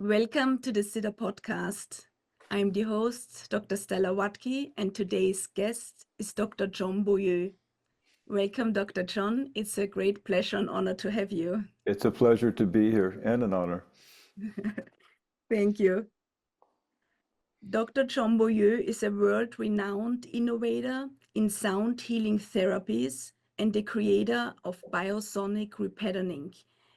Welcome to the Siddha Podcast. I'm the host, Dr. Stella Wuttke, and today's guest is Dr. John Beaulieu. Welcome, Dr. John. It's a great pleasure and honor to have you. It's a pleasure to be here and an honor. Thank you. Dr. John Beaulieu is a world-renowned innovator in sound healing therapies and the creator of BioSonic Repatterning,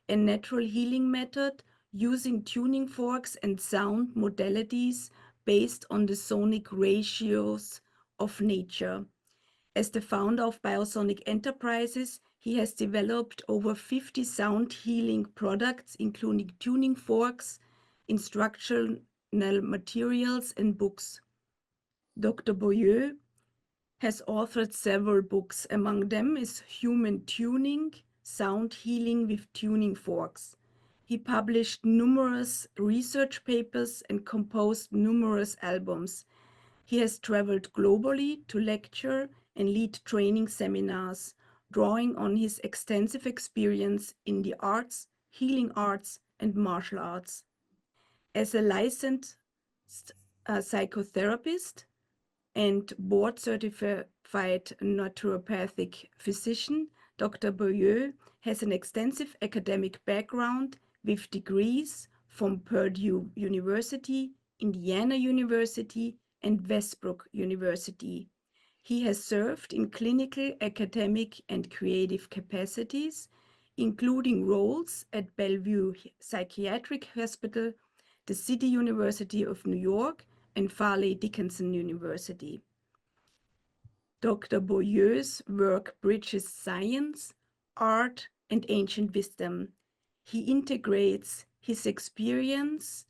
a natural healing method using tuning forks and sound modalities based on the sonic ratios of nature. As the founder of BioSonic Enterprises, he has developed over 50 sound healing products, including tuning forks, instructional materials, and books. Dr. Beaulieu has authored several books. Among them is Human Tuning, Sound Healing with Tuning Forks. He published numerous research papers and composed numerous albums. He has traveled globally to lecture and lead training seminars, drawing on his extensive experience in the arts, healing arts, and martial arts. As a licensed psychotherapist and board-certified naturopathic physician, Dr. Beaulieu has an extensive academic background with degrees from Purdue University, Indiana University, and Westbrook University. He has served in clinical, academic, and creative capacities, including roles at Bellevue Psychiatric Hospital, the City University of New York, and Farley Dickinson University. Dr. Beaulieu's work bridges science, art, and ancient wisdom. He integrates his experience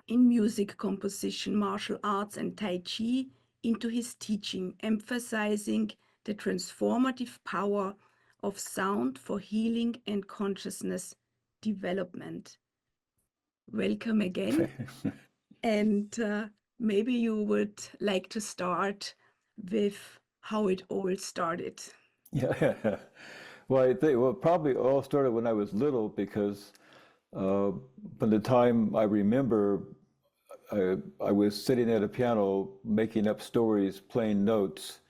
in music composition, martial arts, and Tai Chi into his teaching, emphasizing the transformative power of sound for healing and consciousness development. Welcome again. And maybe you would like to start with how it all started. Yeah. Well, I think probably all started when I was little because from the time I remember, I was sitting at a piano making up stories, playing notes,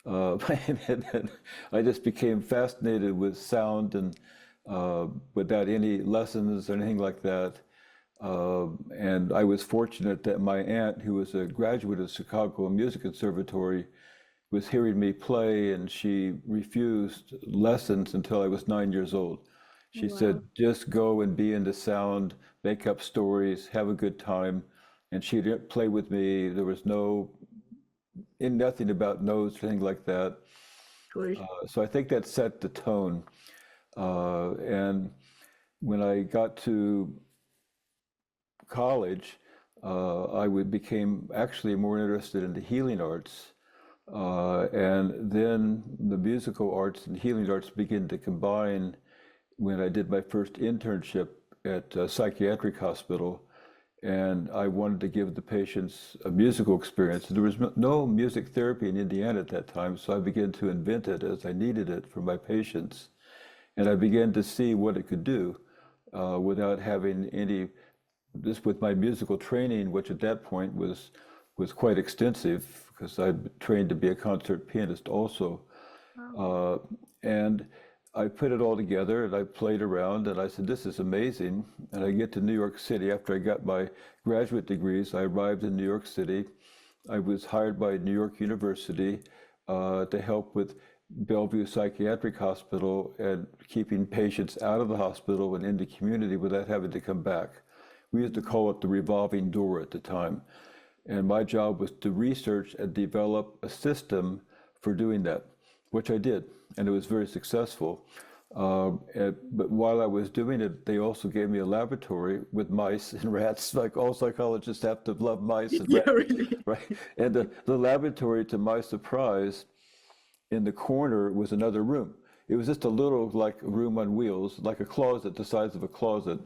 and I just became fascinated with sound and without any lessons or anything like that. And I was fortunate that my aunt, who was a graduate of Chicago Music Conservatory, was hearing me play, and she refused lessons until I was 9 years old. She said, just go and be into sound, make up stories, have a good time. And she didn't play with me. There was nothing about notes or anything like that. So I think that set the tone. And when I got to college, I became actually more interested in the healing arts. And then the musical arts and healing arts began to combine when I did my first internship at a psychiatric hospital. And I wanted to give the patients a musical experience. There was no music therapy in Indiana at that time, so I began to invent it as I needed it for my patients. And I began to see what it could do without having just with my musical training, which at that point was quite extensive because I'd trained to be a concert pianist also. And I put it all together and I played around and I said, this is amazing. And I get to New York City after I got my graduate degrees. I arrived in New York City. I was hired by New York University to help with Bellevue Psychiatric Hospital and keeping patients out of the hospital and in the community without having to come back. We used to call it the revolving door at the time. And my job was to research and develop a system for doing that, which I did, and it was very successful. But while I was doing it, they also gave me a laboratory with mice and rats, like all psychologists have to love mice and rats, really? right? And the laboratory, to my surprise, in the corner was another room. It was just a little like room on wheels, like a closet, the size of a closet.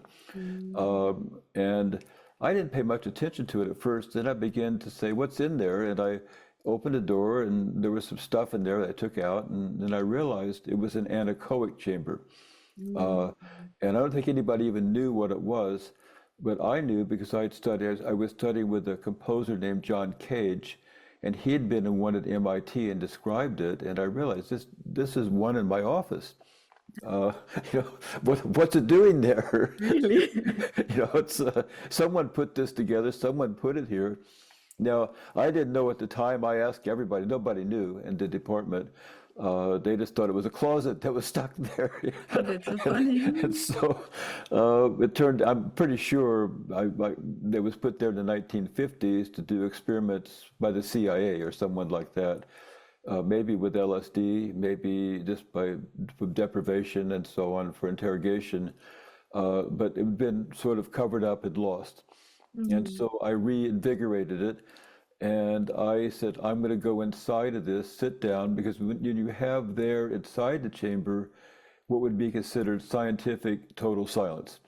And I didn't pay much attention to it at first. Then I began to say, what's in there? And I opened the door and there was some stuff in there that I took out. And then I realized it was an anechoic chamber. And I don't think anybody even knew what it was. But I knew because I was studying with a composer named John Cage, and he'd been in one at MIT and described it, and I realized this is one in my office. Uh, you know, what's it doing there? Really? It's someone put this together, someone put it here. Now, I didn't know at the time. I asked everybody. Nobody knew in the department. They just thought it was a closet that was stuck there. Oh, that's so and, funny. and so it turned, I'm pretty sure it was put there in the 1950s to do experiments by the CIA or someone like that. Maybe with LSD, maybe just by deprivation and so on for interrogation. But it had been sort of covered up and lost. And Mhm. so I reinvigorated it, and I said, I'm going to go inside of this, sit down, because when you have there inside the chamber what would be considered scientific total silence.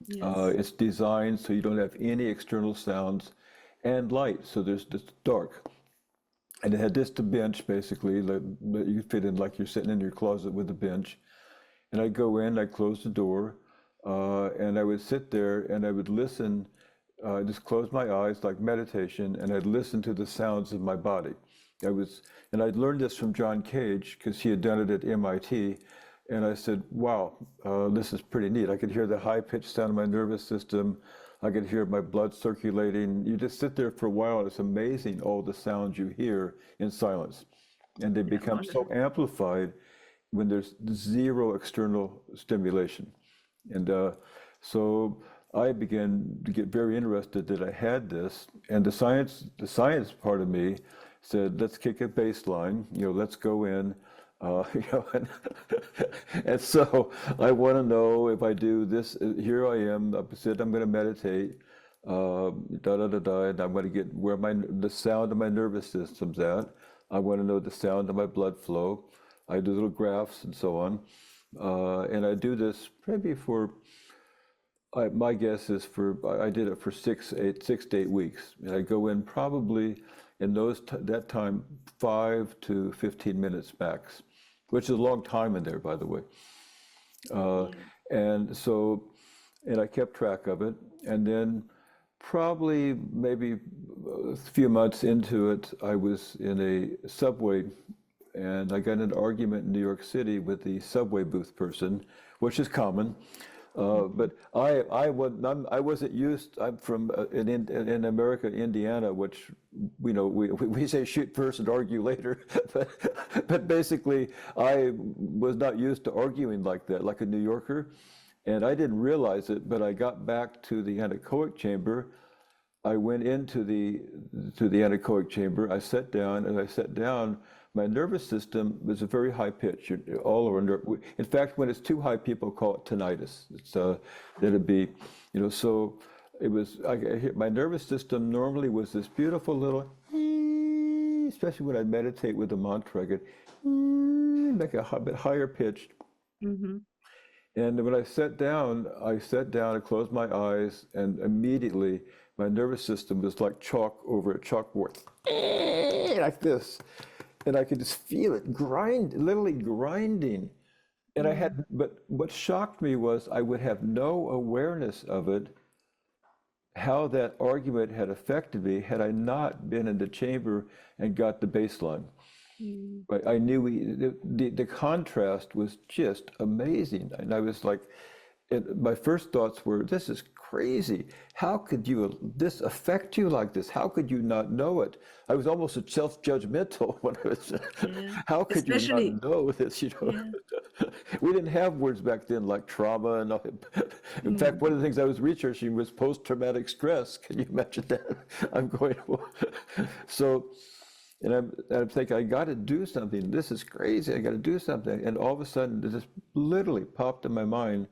Yes. It's designed so you don't have any external sounds and light, so there's this dark. And it had this to bench, basically, that you could fit in like you're sitting in your closet with a bench. And I'd go in, I'd close the door, and I would sit there and I would listen, just close my eyes like meditation, and I'd listen to the sounds of my body. And I'd learned this from John Cage because he had done it at MIT. And I said, wow, this is pretty neat. I could hear the high-pitched sound of my nervous system. I could hear my blood circulating. You just sit there for a while, and it's amazing all the sounds you hear in silence. And they Yeah, become so wonderful. amplified when there's zero external stimulation. And so I began to get very interested that I had this. And the science part of me said, let's kick a baseline, let's go in. And so I want to know if I do this. Here I am. I'm going to meditate. Da da da da. And I'm going to get where the sound of my nervous system's at. I want to know the sound of my blood flow. I do little graphs and so on. And I do this maybe my guess is I did it for 6 to 8 weeks. And I go in probably in that time, 5 to 15 minutes max, which is a long time in there, by the way. Uh, Yeah. and I kept track of it. And then probably maybe a few months into it, I was in a subway and I got in an argument in New York City with the subway booth person, which is common. Mhm. But I wasn't used. I'm from in America, Indiana, which we say shoot first and argue later. but basically, I was not used to arguing like that, like a New Yorker, and I didn't realize it. But I got back to the anechoic chamber. I went into the anechoic chamber. I sat down. As I sat down, my nervous system was a very high pitch. All over. In fact, when it's too high, people call it tinnitus. It'd be, So it was. My nervous system normally was this beautiful little, especially when I meditate with a mantra, I get like a bit higher pitched. Mhm. And when I sat down and closed my eyes, and immediately my nervous system was like chalk over a chalkboard, like this. And I could just feel it literally grinding. Mm. But what shocked me was I would have no awareness of it, how that argument had affected me had I not been in the chamber and got the baseline. Mm. But I knew the contrast was just amazing. And I was like, my first thoughts were, this is crazy. How could this affect you like this? How could you not know it? I was almost self-judgmental when I was, Yeah. how could you not Especially, know this? yeah. We didn't have words back then like trauma and all. In fact, one Mm. of the things I was researching was post-traumatic stress. Can you imagine that? I'm going, so, and I'm thinking, I got to do something. This is crazy. I got to do something. And all of a sudden, it just literally popped in my mind.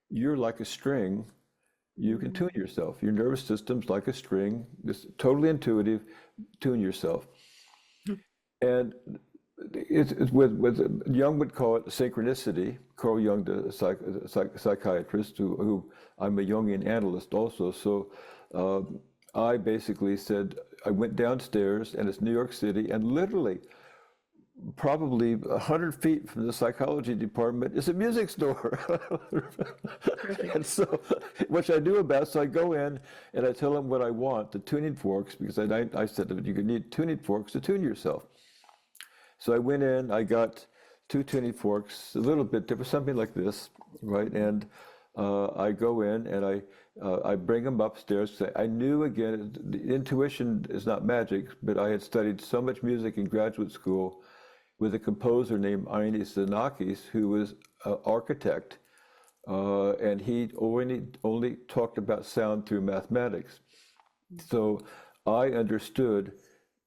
You're like a string. You can Mm. tune yourself. Your nervous system's like a string. It's totally intuitive. Tune yourself. And it's with Jung would call it synchronicity. Carl Jung, the psychiatrist, who I'm a Jungian analyst also. So I basically said, I went downstairs, and it's New York City, and literally probably 100 feet from the psychology department is a music store. Perfect. And so, which I knew about, so I go in and I tell them what I want, the tuning forks, because I said that you need tuning forks to tune yourself. So I went in, I got 2 tuning forks, a little bit different, something like this, right? And I go in and I bring them upstairs. I knew, again, the intuition is not magic, but I had studied so much music in graduate school with a composer named Ioannis Xenakis, who was an architect, and he only talked about sound through mathematics. So I understood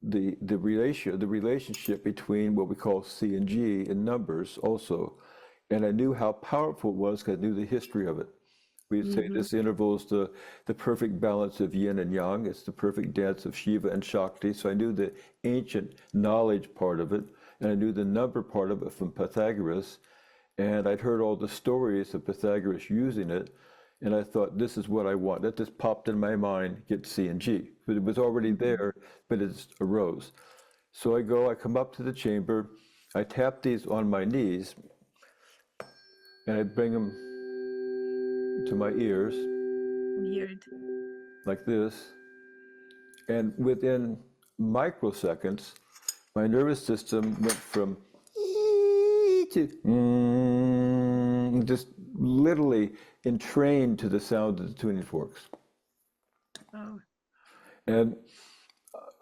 the relationship between what we call C and G in numbers also, and I knew how powerful it was because I knew the history of it. We'd say this interval is the perfect balance of yin and yang. It's the perfect dance of Shiva and Shakti. So I knew the ancient knowledge part of it, and I knew the number part of it from Pythagoras, and I'd heard all the stories of Pythagoras using it, and I thought, this is what I want. That just popped in my mind, get C and G. But it was already there, but it just arose. So I come up to the chamber, I tap these on my knees, and I bring them to my ears, Weird. like this. And within microseconds, my nervous system went from to just literally entrained to the sound of the tuning forks. Oh. And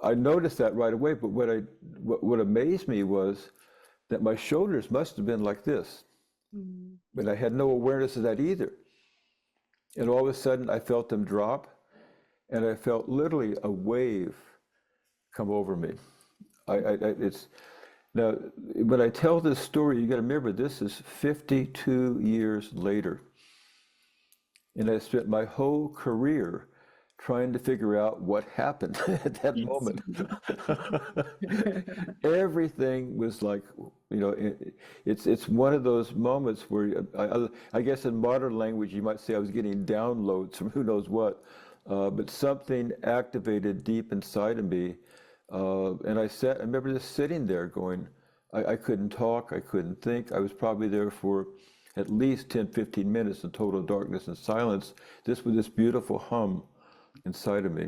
I noticed that right away, but what amazed me was that my shoulders must have been like this. But I had no awareness of that either. And all of a sudden, I felt them drop, and I felt literally a wave come over me. It's now, when I tell this story, you got to remember this is 52 years later, and I spent my whole career trying to figure out what happened at that moment. Everything was like, it's one of those moments where I guess in modern language you might say I was getting downloads from who knows what, but something activated deep inside of me, and I remember just sitting there going, I couldn't talk, I couldn't think. I was probably there for at least 10, 15 minutes in total darkness and silence, just with this beautiful hum inside of me,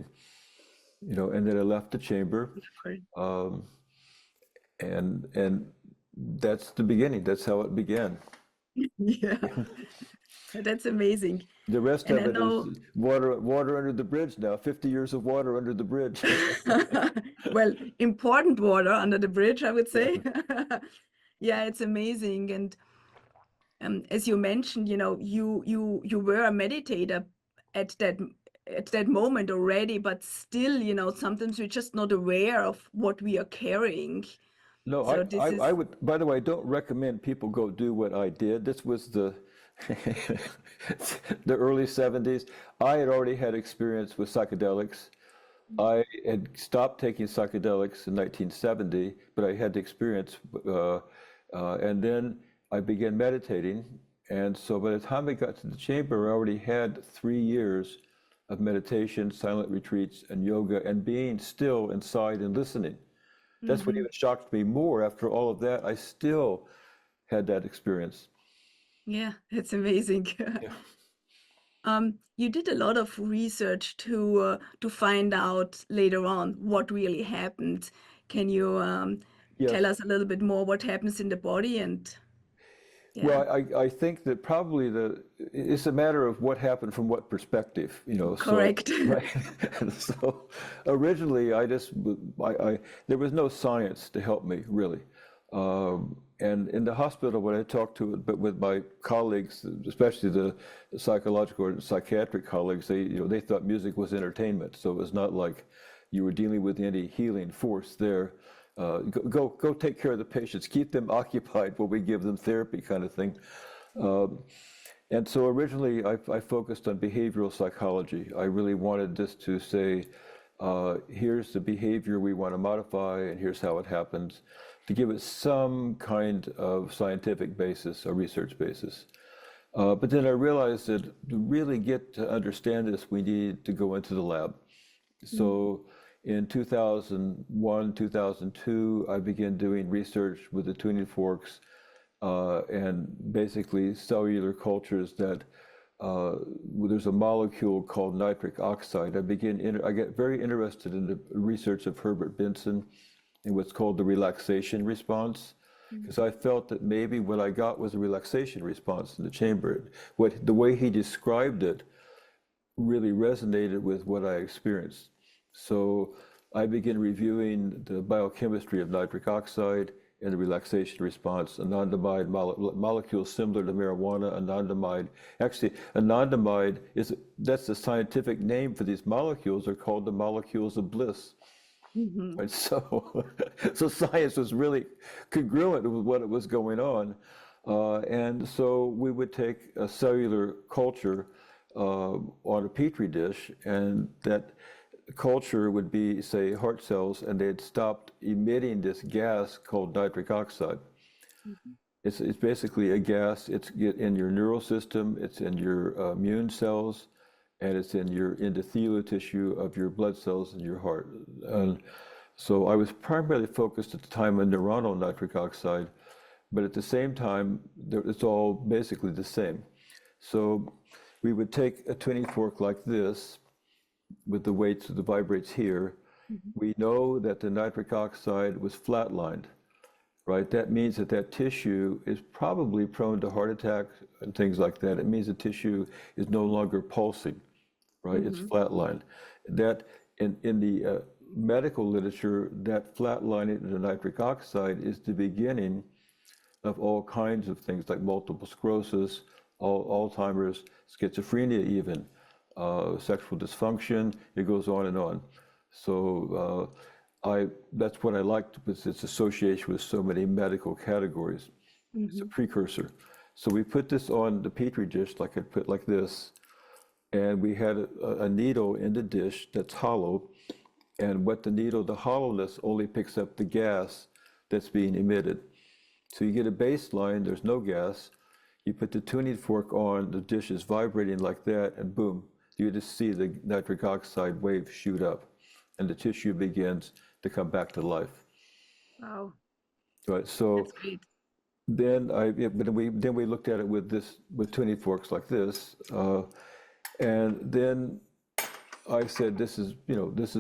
and then I left the chamber, and that's the beginning. That's how it began. Yeah, that's amazing. The rest And of I it know, is water under the bridge now. 50 years of water under the bridge. well, important water under the bridge, I would Yeah. say. Yeah, it's amazing. And as you mentioned, you were a meditator at that moment already, but still, sometimes we're just not aware of what we are carrying. No, So this I is would, by the way, I don't recommend people go do what I did. This was the early 70s. I had already had experience with psychedelics. I had stopped taking psychedelics in 1970, but I had the experience. And then I began meditating. And so by the time I got to the chamber, I already had 3 years of meditation, silent retreats, and yoga, and being still inside and listening. That's what even shocked me more. After all of that, I still had that experience. Yeah, it's amazing. Yeah. You did a lot of research to find out later on what really happened. Can you Yes. tell us a little bit more what happens in the body? And yeah, Well, I think that probably it's a matter of what happened from what perspective, so, correct. right. And so originally there was no science to help me really. And in the hospital, when I talked with my colleagues, especially the psychological or psychiatric colleagues, they thought music was entertainment. So it was not like you were dealing with any healing force there. Go take care of the patients, keep them occupied while we give them therapy, kind of thing. And so originally I focused on behavioral psychology. I really wanted this to say, here's the behavior we want to modify, and here's how it happens, to give it some kind of scientific basis, a research basis. But then I realized that to really get to understand this, we need to go into the lab. So in 2001, 2002, I began doing research with the tuning forks and basically cellular cultures that there's a molecule called nitric oxide. I get very interested in the research of Herbert Benson and what's called the relaxation response, because I felt that maybe what I got was a relaxation response in the chamber. The way he described it really resonated with what I experienced. So I began reviewing the biochemistry of nitric oxide and the relaxation response, anandamide molecules similar to marijuana, anandamide. Actually, anandamide that's the scientific name for these molecules. They're called the molecules of bliss. And so, so science was really congruent with what was going on. And so we would take a cellular culture on a petri dish, and that culture would be, say, heart cells, and they had stopped emitting this gas called nitric oxide. It's basically a gas. It's in your neural system, it's in your immune cells, and it's in your endothelial tissue of your blood cells in your heart. And so I was primarily focused at the time on neuronal nitric oxide, but at the same time, it's all basically the same. So we would take a tuning fork like this with the weights of the vibrates here. We know that the nitric oxide was flatlined, right? That means that tissue is probably prone to heart attack and things like that. It means the tissue is no longer pulsing, right? It's flatlined. That in the medical literature, that flatlining of the nitric oxide is the beginning of all kinds of things like multiple sclerosis, Alzheimer's, schizophrenia even, sexual dysfunction, it goes on and on. So that's what I liked, was its association with so many medical categories. It's a precursor. So we put this on the petri dish, like I put like this, and we had a needle in the dish that's hollow, and the hollowness only picks up the gas that's being emitted. So you get a baseline, there's no gas. You put the tuning fork on, the dish is vibrating like that, and boom, you just see the nitric oxide wave shoot up, and the tissue begins to come back to life. Wow. Right. So That's great. then we looked at it with tuning forks like this, and then I said, this is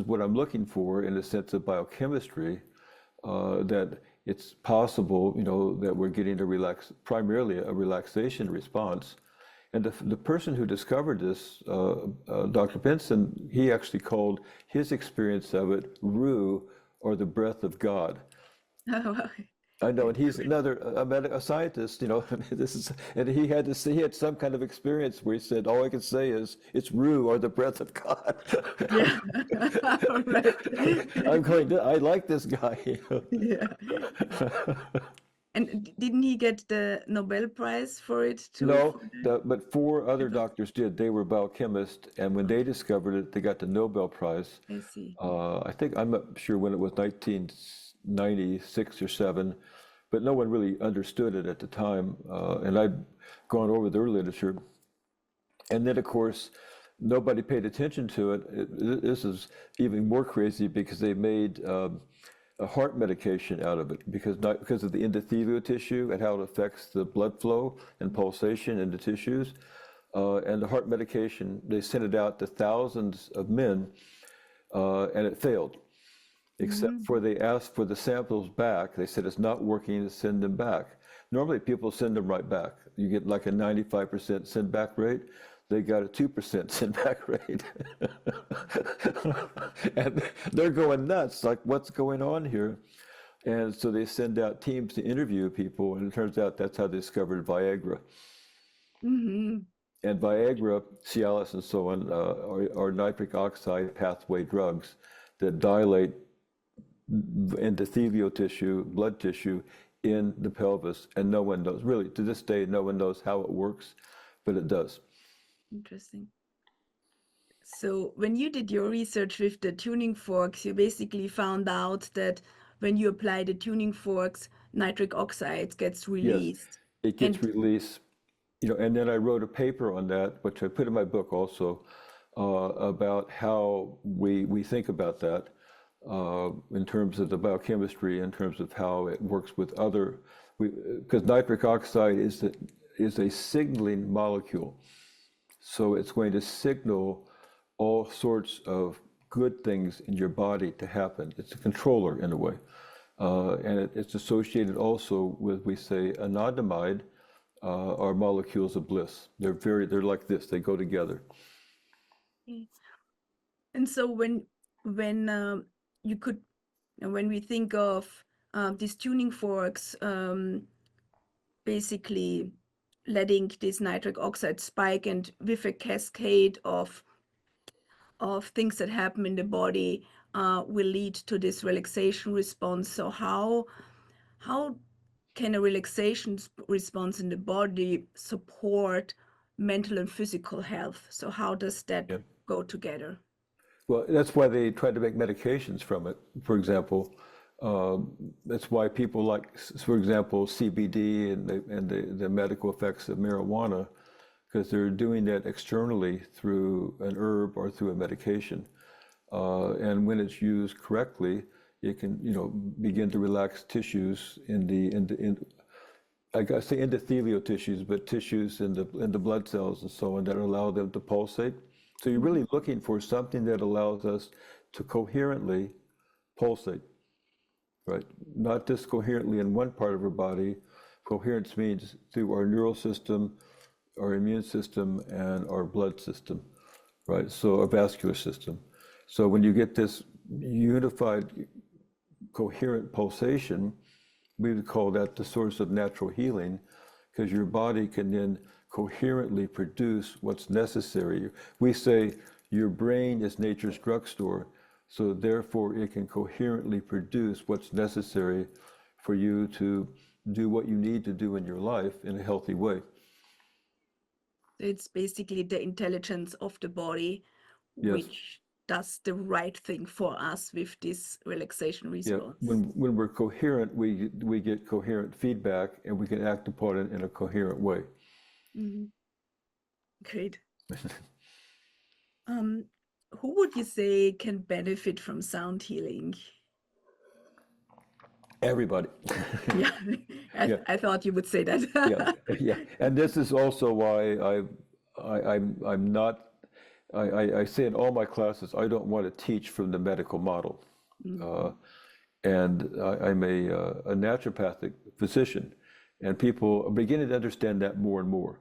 what I'm looking for in a sense of biochemistry, that it's possible, that we're getting primarily a relaxation response. And the person who discovered this, Dr. Benson, he actually called his experience of it Ru, or the breath of God. Oh, wow. I know, and he's a scientist, and he had some kind of experience where he said, all I can say is it's Ru, or the breath of God. Yeah. Right. I like this guy. Yeah. And didn't he get the Nobel Prize for it too? No, but 4 other doctors did. They were biochemists, and when they discovered it, they got the Nobel Prize. I see. I'm not sure when it was, 1996 or 7, but no one really understood it at the time. And I'd gone over their literature, and then of course nobody paid attention to it. This is even more crazy because they made a heart medication out of it because of the endothelial tissue and how it affects the blood flow and pulsation in the tissues. And the heart medication, they sent it out to thousands of men, and it failed. Except for they asked for the samples back. They said it's not working, to send them back. Normally people send them right back. You get like a 95% send back rate. They got a 2% send back rate. And they're going nuts, like what's going on here? And so they send out teams to interview people, and it turns out that's how they discovered Viagra. And Viagra, Cialis and so on, are nitric oxide pathway drugs that dilate endothelial tissue, blood tissue in the pelvis, and no one knows. Really, to this day, no one knows how it works, but it does. Interesting. So when you did your research with the tuning forks, you basically found out that when you apply the tuning forks, nitric oxide gets released. Yes, it gets released. And then I wrote a paper on that, which I put in my book also, about how we think about that. in terms of the biochemistry, in terms of how it works with other, because nitric oxide is a signaling molecule. So it's going to signal all sorts of good things in your body to happen. It's a controller in a way. And it's associated also with, we say, anandamide, are molecules of bliss. They're like this, they go together. And so when you could, when we think of these tuning forks, basically letting this nitric oxide spike, and with a cascade of things that happen in the body will lead to this relaxation response. So how can a relaxation response in the body support mental and physical health? So how does that go together? Well, that's why they tried to make medications from it. For example, that's why people like, for example, CBD and the medical effects of marijuana, because they're doing that externally through an herb or through a medication. And when it's used correctly, it can, begin to relax tissues I say endothelial tissues, but tissues in the blood cells and so on that allow them to pulsate. So you're really looking for something that allows us to coherently pulsate, right? Not just coherently in one part of our body. Coherence means through our neural system, our immune system, and our blood system, right? So our vascular system. So when you get this unified, coherent pulsation, we would call that the source of natural healing, because your body can then coherently produce what's necessary. We say your brain is nature's drugstore, so therefore it can coherently produce what's necessary for you to do what you need to do in your life in a healthy way. It's basically the intelligence of the body, which does the right thing for us with this relaxation response. Yeah, when we're coherent, we get coherent feedback, and we can act upon it in a coherent way. Mm-hmm. Great. Who would you say can benefit from sound healing? Everybody. Yeah, I thought you would say that. Yeah. And this is also why I'm not. I say in all my classes, I don't want to teach from the medical model. And I'm a naturopathic physician, and people are beginning to understand that more and more.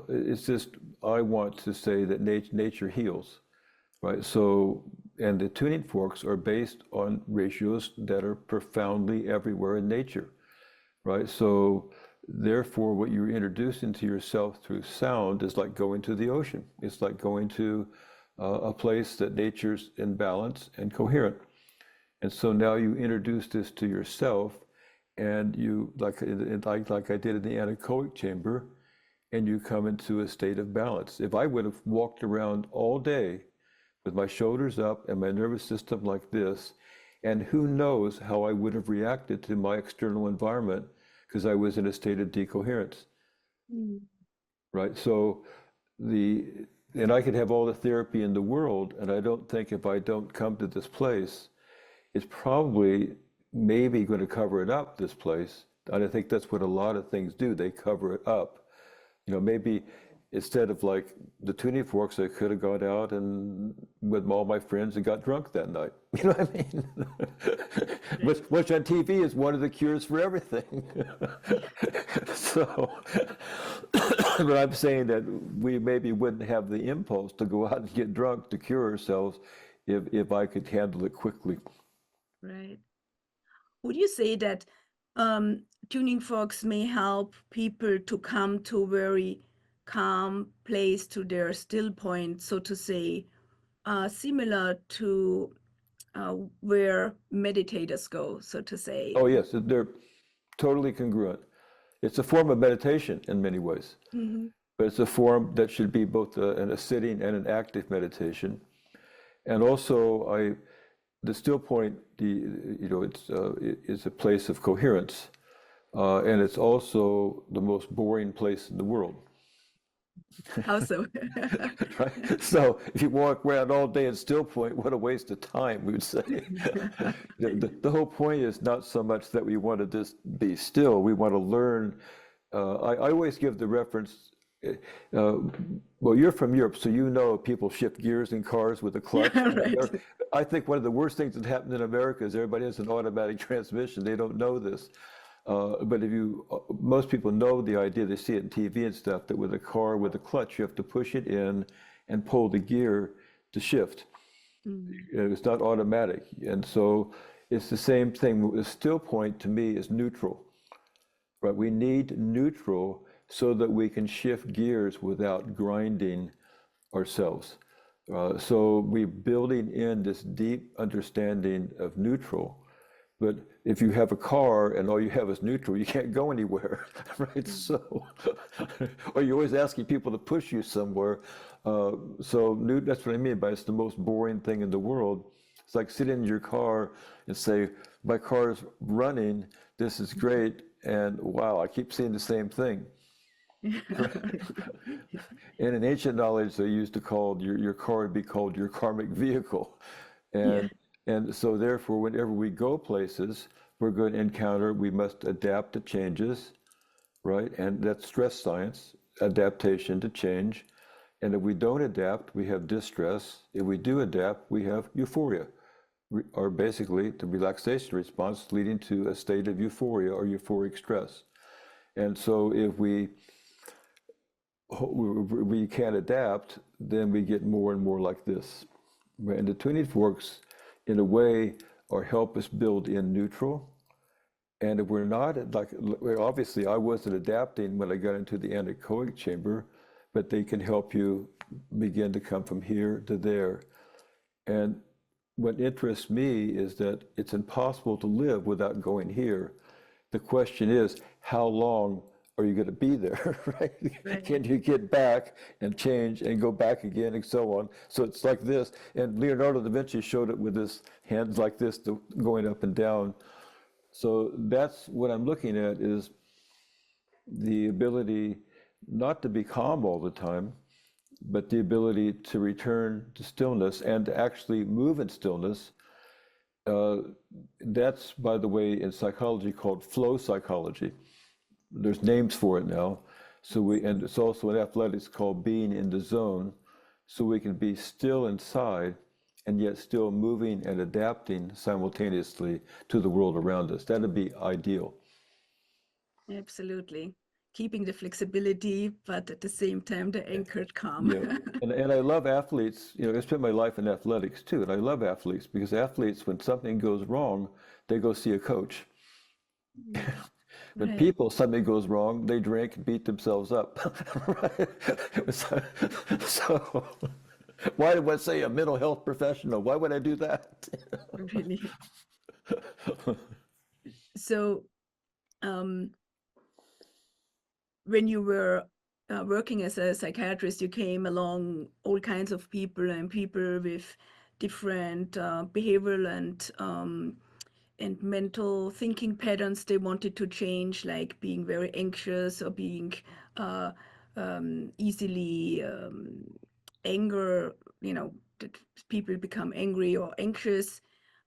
It's just, I want to say that nature heals, right? So, and the tuning forks are based on ratios that are profoundly everywhere in nature, right? So, therefore, what you're introducing to yourself through sound is like going to the ocean. It's like going to a place that nature's in balance and coherent. And so now you introduce this to yourself, and you, like I did in the anechoic chamber, and you come into a state of balance. If I would have walked around all day with my shoulders up and my nervous system like this, and who knows how I would have reacted to my external environment, because I was in a state of decoherence, right? So and I could have all the therapy in the world, and I don't think if I don't come to this place, it's probably maybe going to cover it up, this place. And I think that's what a lot of things do. They cover it up. Maybe instead of like the tuning forks, I could have gone out and with all my friends and got drunk that night. You know what I mean? Which on TV is one of the cures for everything. So, but I'm saying that we maybe wouldn't have the impulse to go out and get drunk to cure ourselves if I could handle it quickly. Right. Would you say that tuning forks may help people to come to a very calm place, to their still point, so to say, similar to where meditators go, so to say? Oh, yes, they're totally congruent. It's a form of meditation in many ways, but it's a form that should be both a sitting and an active meditation. And also, the still point, it's a place of coherence, and it's also the most boring place in the world. How so? Right? So if you walk around all day in still point, what a waste of time, we would say. The whole point is not so much that we want to just be still, we want to learn. I always give the reference, well, you're from Europe, so you know people shift gears in cars with a clutch. Right. I think one of the worst things that happened in America is everybody has an automatic transmission. They don't know this. But most people know the idea, they see it in TV and stuff, that with a car with a clutch, you have to push it in and pull the gear to shift. It's not automatic. And so it's the same thing. The still point to me is neutral, right? We need neutral so that we can shift gears without grinding ourselves. So we're building in this deep understanding of neutral. But if you have a car and all you have is neutral, you can't go anywhere, right? So, or you're always asking people to push you somewhere. That's what I mean by it's the most boring thing in the world. It's like sitting in your car and say, my car's running, this is great, and wow, I keep seeing the same thing. And in ancient knowledge, they used to call your car would be called your karmic vehicle. And so therefore, whenever we go places, we're going to encounter, we must adapt to changes, right? And that's stress science, adaptation to change. And if we don't adapt, we have distress. If we do adapt, we have euphoria, or basically the relaxation response leading to a state of euphoria or euphoric stress. And so if we can't adapt, then we get more and more like this. And the tuning forks, in a way, or help us build in neutral. And if we're not, like, obviously I wasn't adapting when I got into the anechoic chamber, but they can help you begin to come from here to there. And what interests me is that it's impossible to live without going here. The question is, how long are you going to be there, right? Can you get back and change and go back again and so on? So it's like this. And Leonardo da Vinci showed it with his hands like this, going up and down. So that's what I'm looking at, is the ability not to be calm all the time, but the ability to return to stillness and to actually move in stillness. That's, by the way, in psychology called flow psychology. There's names for it now. And it's also in athletics called being in the zone. So we can be still inside and yet still moving and adapting simultaneously to the world around us. That'd be ideal. Absolutely. Keeping the flexibility, but at the same time, the anchored calm. Yeah. And I love athletes. I spent my life in athletics too. And I love athletes because athletes, when something goes wrong, they go see a coach. When people, something goes wrong, they drink and beat themselves up. Right? So why would I say a mental health professional? Why would I do that? Really. So when you were working as a psychiatrist, you came along all kinds of people and people with different behavioral and mental thinking patterns they wanted to change, like being very anxious or being easily anger, that people become angry or anxious.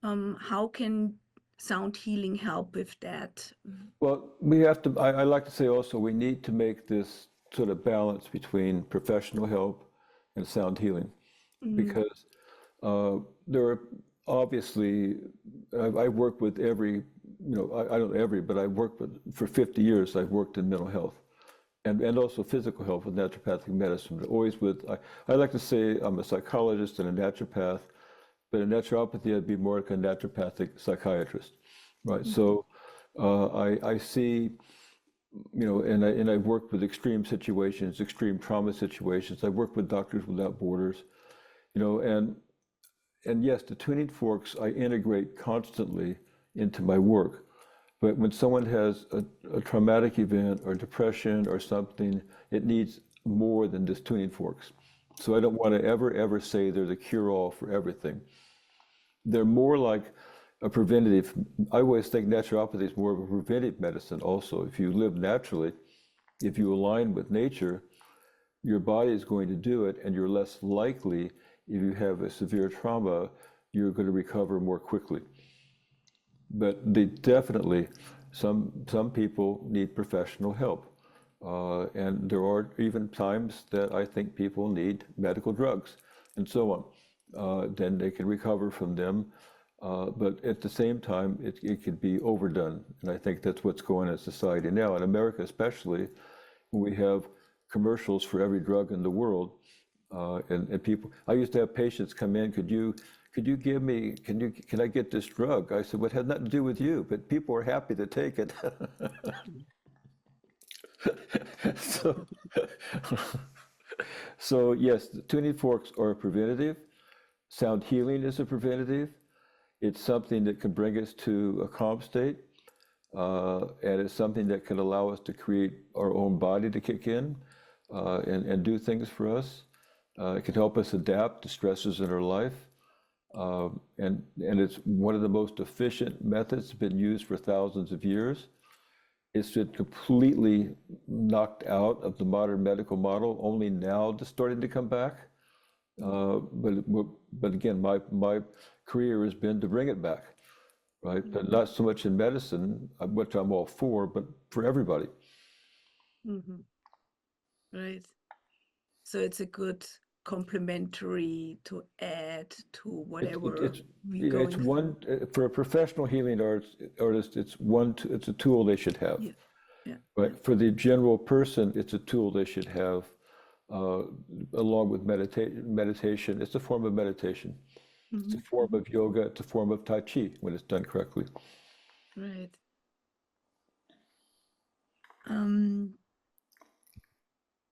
How can sound healing help with that? Well, we have to, I like to say also, we need to make this sort of balance between professional help and sound healing, because there are obviously, I've worked with every, I don't know every, but I've worked with, for 50 years, I've worked in mental health and also physical health with naturopathic medicine, but always with, I like to say I'm a psychologist and a naturopath, but in naturopathy, I'd be more like a naturopathic psychiatrist, right? So I see, and I've worked with extreme situations, extreme trauma situations. I've worked with Doctors Without Borders, and yes, the tuning forks I integrate constantly into my work. But when someone has a traumatic event or depression or something, it needs more than just tuning forks. So I don't want to ever say they're the cure-all for everything. They're more like a preventative. I always think naturopathy is more of a preventive medicine also. If you live naturally, if you align with nature, your body is going to do it, and you're less likely, if you have a severe trauma, you're going to recover more quickly. But they definitely, some people need professional help. And there are even times that I think people need medical drugs and so on. Then they can recover from them. But at the same time, it could be overdone. And I think that's what's going on in society now. In America especially, we have commercials for every drug in the world. And people, I used to have patients come in, could you give me, can I get this drug? I said, well, it had nothing to do with you, but people are happy to take it. So, so yes, the tuning forks are a preventative. Sound healing is a preventative. It's something that can bring us to a calm state. And it's something that can allow us to create our own body to kick in and do things for us. It can help us adapt to stresses in our life. And it's one of the most efficient methods, been used for thousands of years. It's been completely knocked out of the modern medical model, only now just starting to come back. But again, my career has been to bring it back, right? But not so much in medicine, which I'm all for, but for everybody. Mm-hmm. Right. So it's a good complementary to add to whatever we go. It's one for a professional healing artist. It's a tool they should have. Yeah. Yeah. But for the general person, it's a tool they should have, along with meditation. It's a form of meditation. Mm-hmm. It's a form of yoga. It's a form of Tai Chi when it's done correctly. Right.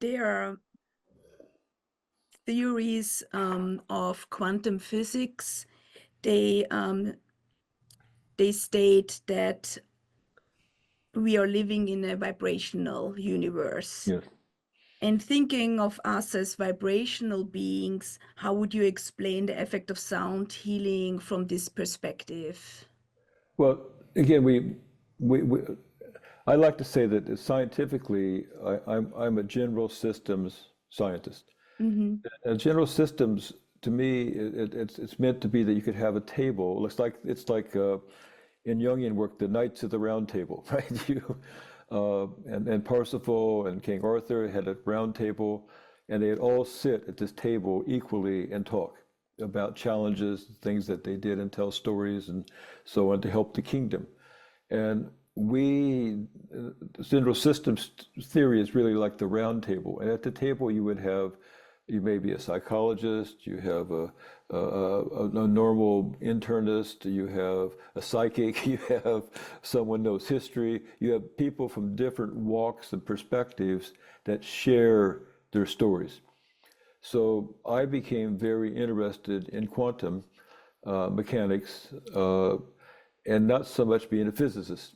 There are theories of quantum physics. They state that we are living in a vibrational universe. Yes. And thinking of us as vibrational beings, how would you explain the effect of sound healing from this perspective? Well, again, I like to say that scientifically, I'm a general systems scientist. Mm-hmm. General systems, to me, it's meant to be that you could have a table. It's like in Jungian work, the Knights of the Round Table, right? And Parsifal and King Arthur had a round table, and they'd all sit at this table equally and talk about challenges, things that they did, and tell stories and so on to help the kingdom. And general systems theory is really like the round table. And at the table, you may be a psychologist, you have a normal internist, you have a psychic, you have someone knows history, you have people from different walks and perspectives that share their stories. So I became very interested in quantum mechanics and not so much being a physicist.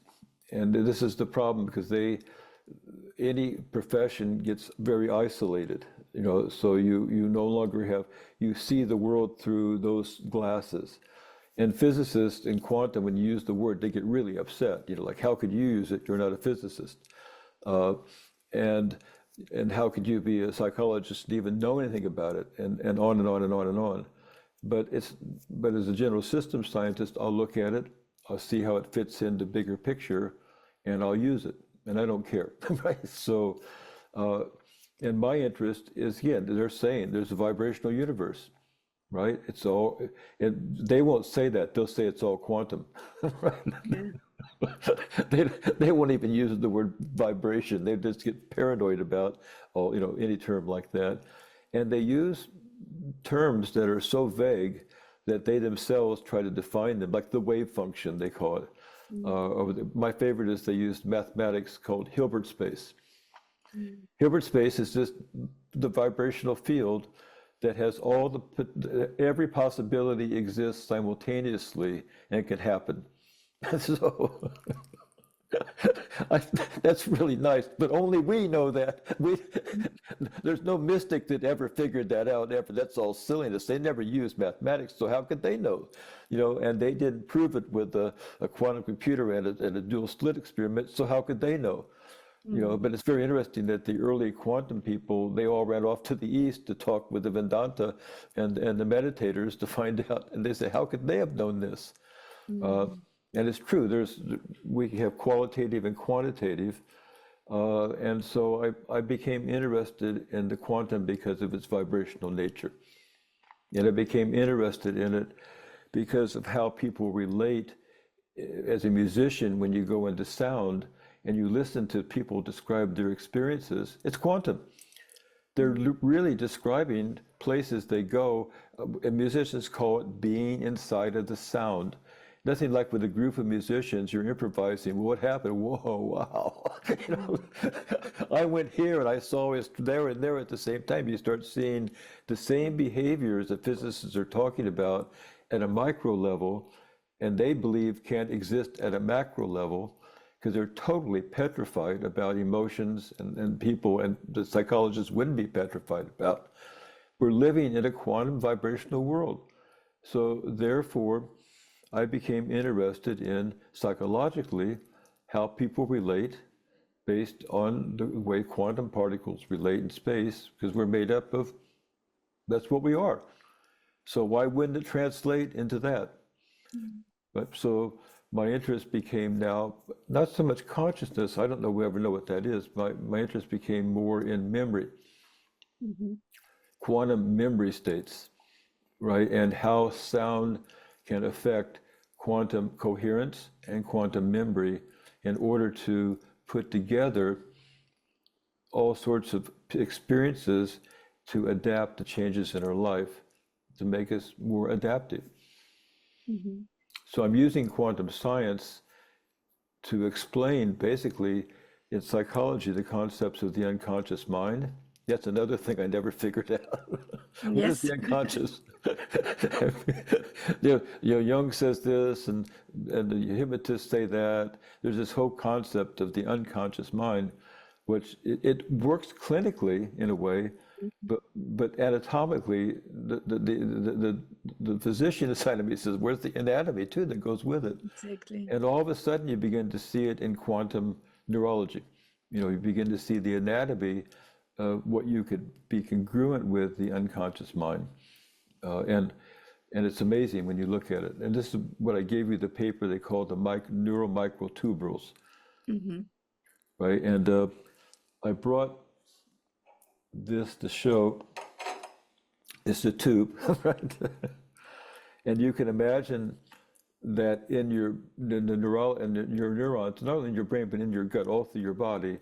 And this is the problem, because any profession gets very isolated, so you no longer you see the world through those glasses. And physicists in quantum, when you use the word, they get really upset, like, how could you use it? You're not a physicist. And how could you be a psychologist and even know anything about it? And on and on and on and on. But as a general systems scientist, I'll look at it, I'll see how it fits in the bigger picture, and I'll use it, and I don't care, right? So, and my interest is, again, they're saying there's a vibrational universe, right? It's all, they won't say that, they'll say it's all quantum, right? They won't even use the word vibration. They just get paranoid about any term like that. And they use terms that are so vague that they themselves try to define them, like the wave function, they call it. My favorite is they used mathematics called Hilbert space. Hilbert space is just the vibrational field that has every possibility exists simultaneously and can happen. So that's really nice, but only we know that. There's no mystic that ever figured that out ever. That's all silliness. They never used mathematics, so how could they know? And they didn't prove it with a quantum computer and a dual slit experiment, so how could they know? You know, but it's very interesting that the early quantum people, they all ran off to the east to talk with the Vedanta and the meditators to find out. And they say, how could they have known this? And it's true. We have qualitative and quantitative. And so I became interested in the quantum because of its vibrational nature. And I became interested in it because of how people relate. As a musician, when you go into sound and you listen to people describe their experiences, it's quantum. They're really describing places they go, and musicians call it being inside of the sound. Nothing like with a group of musicians, you're improvising. What happened? Whoa, wow. You know, I went here and I saw it there and there at the same time. You start seeing the same behaviors that physicists are talking about at a micro level, and they believe can't exist at a macro level because they're totally petrified about emotions and people, and the psychologists wouldn't be petrified about. We're living in a quantum vibrational world. So therefore, I became interested in psychologically how people relate based on the way quantum particles relate in space, because we're made up of, that's what we are. So why wouldn't it translate into that? But so my interest became now, not so much consciousness, I don't know we ever know what that is, my interest became more in memory, quantum memory states, right? And how sound can affect quantum coherence and quantum memory in order to put together all sorts of experiences to adapt to changes in our life, to make us more adaptive. So I'm using quantum science to explain basically in psychology the concepts of the unconscious mind. That's another thing I never figured out. What is the unconscious? You know, Jung says this, and the hypnotists say that. There's this whole concept of the unconscious mind, which it works clinically in a way, but anatomically, the physician inside of me says, "Where's the anatomy too that goes with it?" Exactly. And all of a sudden, you begin to see it in quantum neurology. You know, you begin to see the anatomy of what you could be congruent with the unconscious mind, and it's amazing when you look at it. And this is what I gave you the paper they call the neural microtubules, right? And I brought this to show. It's a tube, right? And you can imagine that in your neurons, not only in your brain but in your gut, all through your body,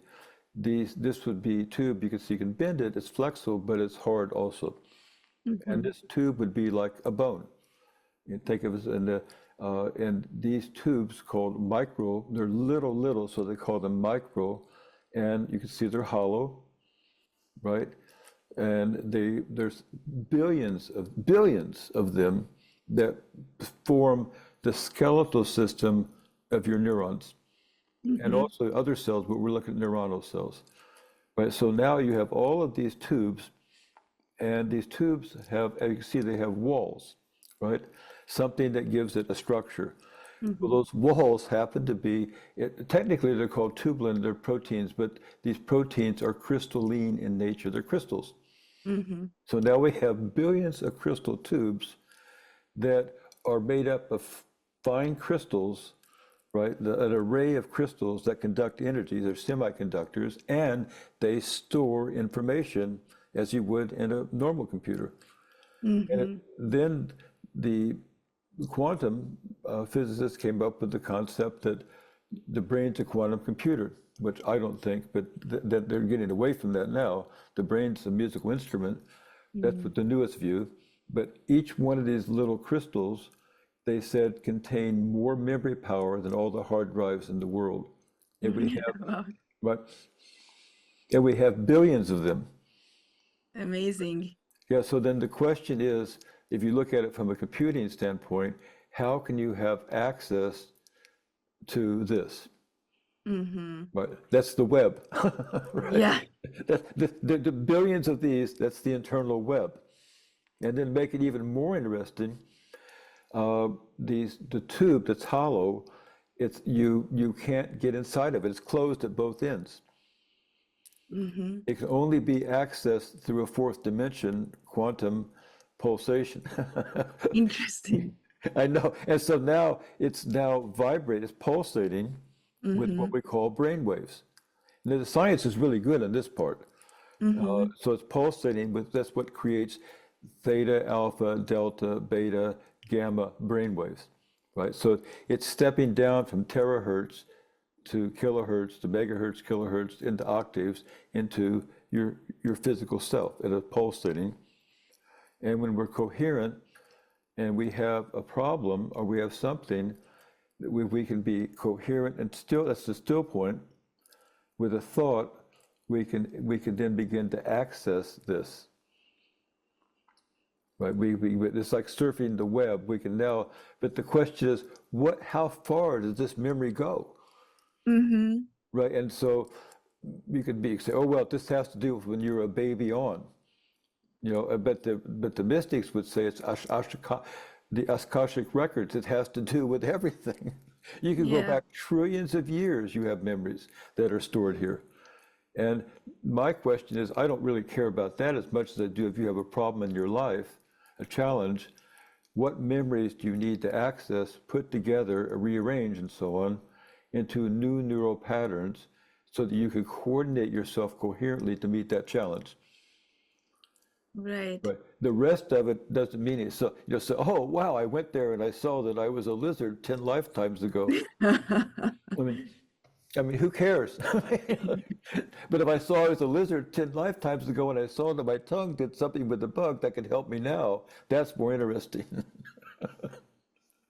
this would be a tube because you can bend it. It's flexible, but it's hard also. And this tube would be like a bone. You think of it, and these tubes called micro, they're little, so they call them micro, and you can see they're hollow, right? And there's billions of them that form the skeletal system of your neurons, and also other cells, but we're looking at neuronal cells, right? So now you have all of these tubes, and these tubes have, as you can see, they have walls, right? Something that gives it a structure. Well, those walls happen to be, technically they're called tubulin, they're proteins, but these proteins are crystalline in nature, they're crystals. So now we have billions of crystal tubes that are made up of fine crystals, right? An array of crystals that conduct energy, they're semiconductors, and they store information as you would in a normal computer. And then the quantum physicists came up with the concept that the brain's a quantum computer, which I don't think, but that they're getting away from that now. The brain's a musical instrument. That's what the newest view. But each one of these little crystals, they said, contain more memory power than all the hard drives in the world. And we have, right? And we have billions of them. Amazing. Yeah, so then the question is, if you look at it from a computing standpoint, how can you have access to this? Right, that's the web. Right? Yeah. The billions of these, that's the internal web. And then make it even more interesting, the tube that's hollow, you can't get inside of it. It's closed at both ends. Mm-hmm. It can only be accessed through a fourth dimension, quantum pulsation. Interesting. I know. And so now it's vibrating, it's pulsating with Mm-hmm. what we call brain waves. And the science is really good on this part. Mm-hmm. So it's pulsating, but that's what creates theta, alpha, delta, beta, gamma brain waves, right? So it's stepping down from terahertz to kilohertz to megahertz, kilohertz into octaves into your physical self. It is pulsating. And when we're coherent and we have a problem or we have something, that we can be coherent and still, that's the still point, with a thought, we can then begin to access this. Right? It's like surfing the web. We can now, but the question is, how far does this memory go? Mm-hmm. Right? And so you could say, oh well, this has to do with when you're a baby on. But the mystics would say it's the Akashic records. It has to do with everything. You can go Yeah. back trillions of years. You have memories that are stored here. And my question is, I don't really care about that as much as I do if you have a problem in your life, a challenge, what memories do you need to access, put together, rearrange, and so on, into new neural patterns so that you can coordinate yourself coherently to meet that challenge. Right. Right. The rest of it doesn't mean it. So you'll say, oh, wow, I went there and I saw that I was a lizard 10 lifetimes ago. I mean, who cares? But if I saw I was a lizard 10 lifetimes ago and I saw that my tongue did something with the bug that could help me now, that's more interesting.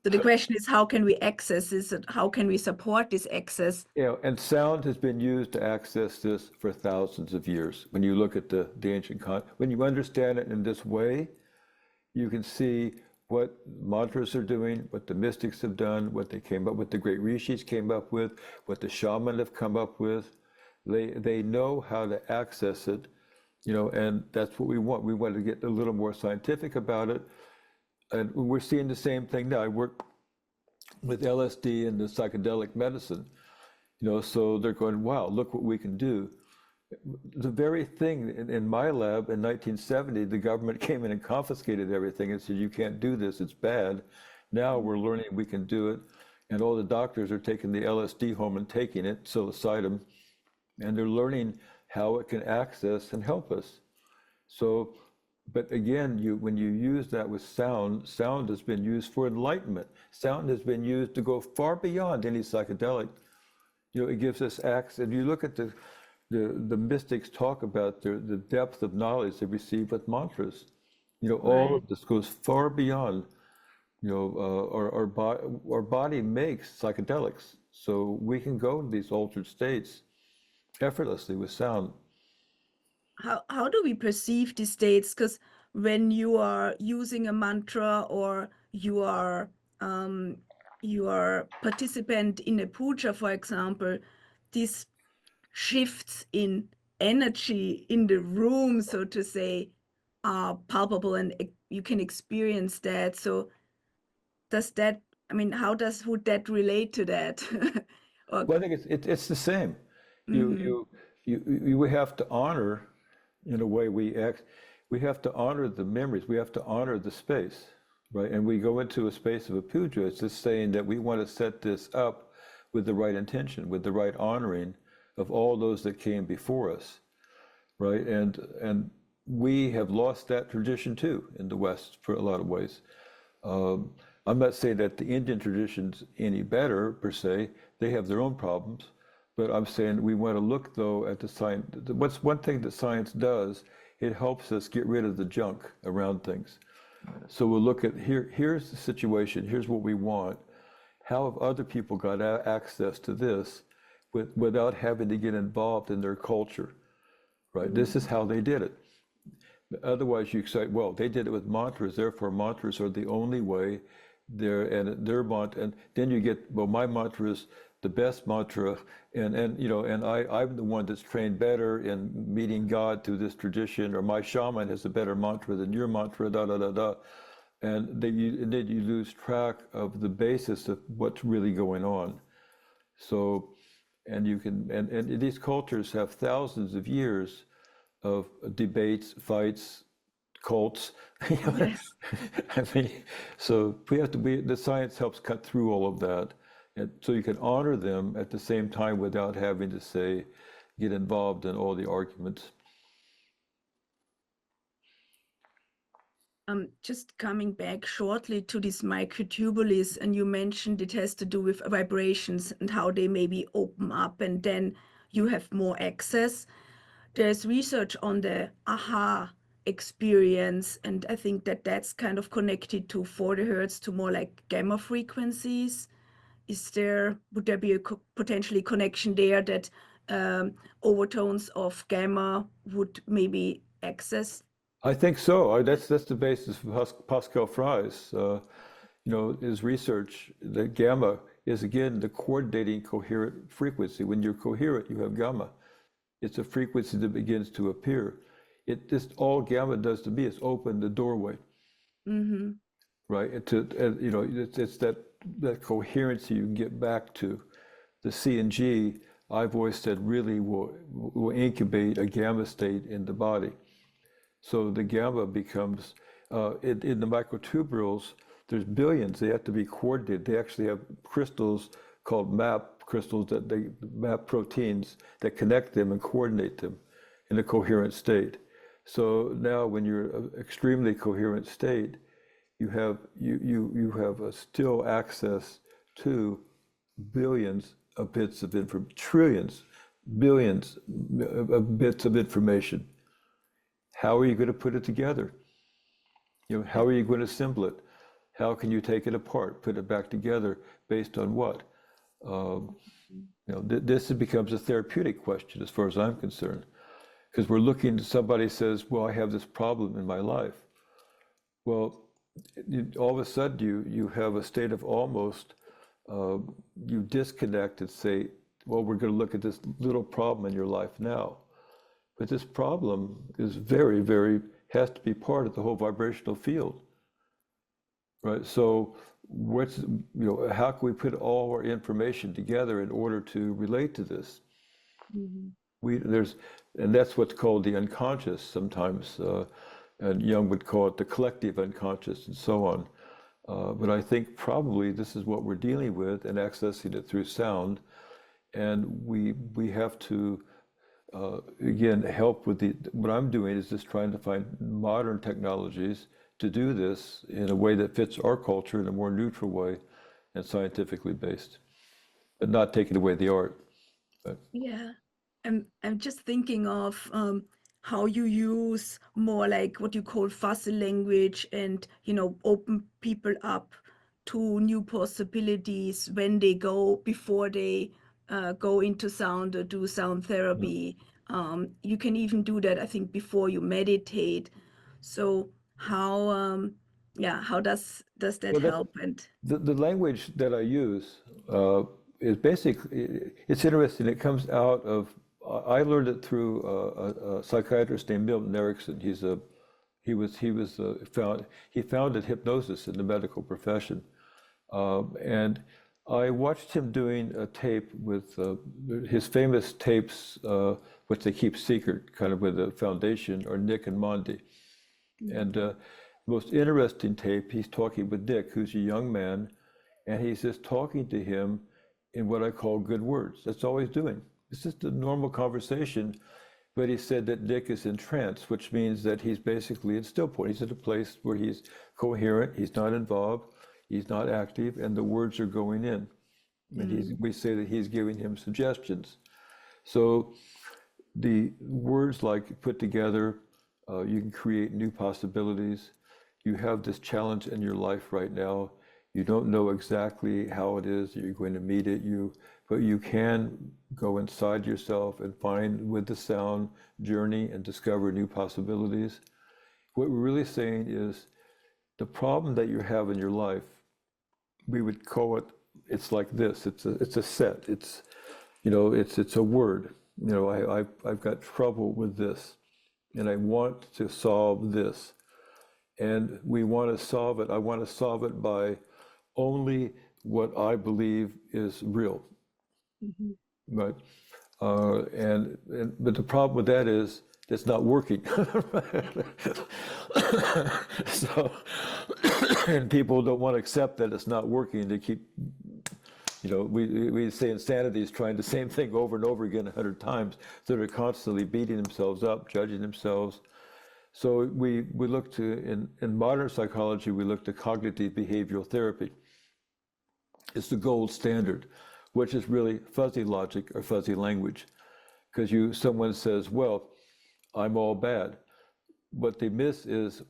So the question is, how can we access this? And how can we support this access? And sound has been used to access this for thousands of years. When you look at the ancient when you understand it in this way, you can see what mantras are doing, what the mystics have done, what they came up with, the great rishis came up with, what the shaman have come up with. They know how to access it, and that's what we want. We want to get a little more scientific about it. And we're seeing the same thing now. I work with LSD and the psychedelic medicine, so they're going, wow, look what we can do. The very thing in my lab in 1970, the government came in and confiscated everything and said, you can't do this, it's bad. Now we're learning we can do it. And all the doctors are taking the LSD home and taking it, psilocybin, and they're learning how it can access and help us. So, but again, when you use that with sound has been used for enlightenment. Sound has been used to go far beyond any psychedelic. It gives us access. And you look at the mystics talk about the depth of knowledge they receive with mantras. All of this goes far beyond. Our body makes psychedelics, so we can go into these altered states effortlessly with sound. How do we perceive these states? Because when you are using a mantra or you are participant in a puja, for example, these shifts in energy in the room, so to say, are palpable and you can experience that. So does that, how would that relate to that? Or, Well, I think it's the same. Mhm. You have to honor, in a way, we have to honor the memories. We have to honor the space, right? And we go into a space of a puja. It's just saying that we want to set this up with the right intention, with the right honoring of all those that came before us, right? And we have lost that tradition too in the West for a lot of ways. I'm not saying that the Indian tradition's any better per se. They have their own problems, but I'm saying we want to look though at the science. What's one thing that science does? It helps us get rid of the junk around things. So we'll look at here's the situation. Here's what we want. How have other people got access to this without having to get involved in their culture, right? This is how they did it. Otherwise, you say, well, they did it with mantras, therefore mantras are the only way. Their mantra, and then you get, well, my mantra is the best mantra, and I'm the one that's trained better in meeting God through this tradition, or my shaman has a better mantra than your mantra, da da da da, and then you lose track of the basis of what's really going on. So, And you can, and these cultures have thousands of years of debates, fights, cults. Yes. I mean, so we have to be, the science helps cut through all of that. And so you can honor them at the same time without having to say, get involved in all the arguments. Just coming back shortly to these microtubules, and you mentioned it has to do with vibrations and how they maybe open up and then you have more access. There's research on the aha experience, and I think that that's kind of connected to 40 hertz to more like gamma frequencies. Would there be a potentially connection there that overtones of gamma would maybe access? I think so. That's the basis of Pascal Fry's, his research. That gamma is again the coordinating coherent frequency. When you're coherent, you have gamma. It's a frequency that begins to appear. All gamma does to me is open the doorway, Mm-hmm. right? It's that coherency you can get back to. The C and G, I've always said, really will incubate a gamma state in the body. So the gamma becomes, in the microtubules, there's billions. They have to be coordinated. They actually have crystals called MAP crystals, MAP proteins that connect them and coordinate them in a coherent state. So now when you're an extremely coherent state, you have a still access to billions of bits of information, trillions, billions of bits of information. How are you going to put it together? How are you going to assemble it? How can you take it apart, put it back together, based on what? This becomes a therapeutic question as far as I'm concerned, because we're looking. Somebody says, "Well, I have this problem in my life." Well, all of a sudden you have a state of almost you disconnect and say, "Well, we're going to look at this little problem in your life now." But this problem is very, very, has to be part of the whole vibrational field, right? So how can we put all our information together in order to relate to this? Mm-hmm. And that's what's called the unconscious sometimes, and Jung would call it the collective unconscious and so on. But I think probably this is what we're dealing with and accessing it through sound. And we have to, again, help with what I'm doing is just trying to find modern technologies to do this in a way that fits our culture in a more neutral way and scientifically based, but not taking away the art. But. Yeah, I'm just thinking of how you use more like what you call fuzzy language and, open people up to new possibilities when they before they go into sound or do sound therapy. You can even do that, I think, before you meditate. So how does that Well, help? And the language that I use is basically, it's interesting. It comes out of, I learned it through a psychiatrist named Milton Erickson. He founded hypnosis in the medical profession. And I watched him doing a tape with his famous tapes, which they keep secret, kind of with the foundation, or Nick and Mondi. And most interesting tape, he's talking with Nick, who's a young man, and he's just talking to him in what I call good words. That's all he's doing. It's just a normal conversation, but he said that Nick is in trance, which means that he's basically in still point. He's at a place where he's coherent, he's not involved, he's not active, and the words are going in. And we say that he's giving him suggestions. So the words like put together, you can create new possibilities. You have this challenge in your life right now. You don't know exactly how it is that you're going to meet it, but you can go inside yourself and find with the sound journey and discover new possibilities. What we're really saying is the problem that you have in your life, we would call it, it's like this, it's a set, it's a word. I've got trouble with this and I want to solve this. And we want to solve it. I want to solve it by only what I believe is real. Right. But the problem with that is it's not working. So, and people don't want to accept that it's not working. They keep, we say insanity is trying the same thing over and over again 100 times. So they're constantly beating themselves up, judging themselves. So we look to, in modern psychology, we look to cognitive behavioral therapy. It's the gold standard, which is really fuzzy logic or fuzzy language. Because someone says, well, I'm all bad. What they miss is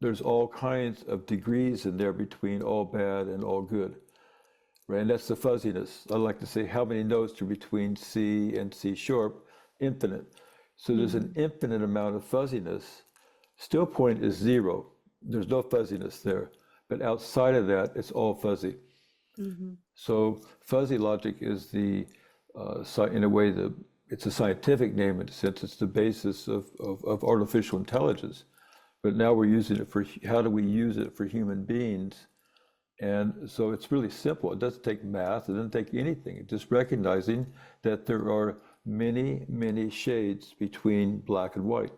there's all kinds of degrees in there between all bad and all good. Right? And that's the fuzziness. I like to say how many notes are between C and C sharp? Infinite. So there's an infinite amount of fuzziness. Still point is zero. There's no fuzziness there. But outside of that, it's all fuzzy. Mm-hmm. So fuzzy logic is in a way, it's a scientific name in a sense. It's the basis of artificial intelligence. But now we're using it how do we use it for human beings? And so it's really simple. It doesn't take math. It doesn't take anything. It's just recognizing that there are many, many shades between black and white.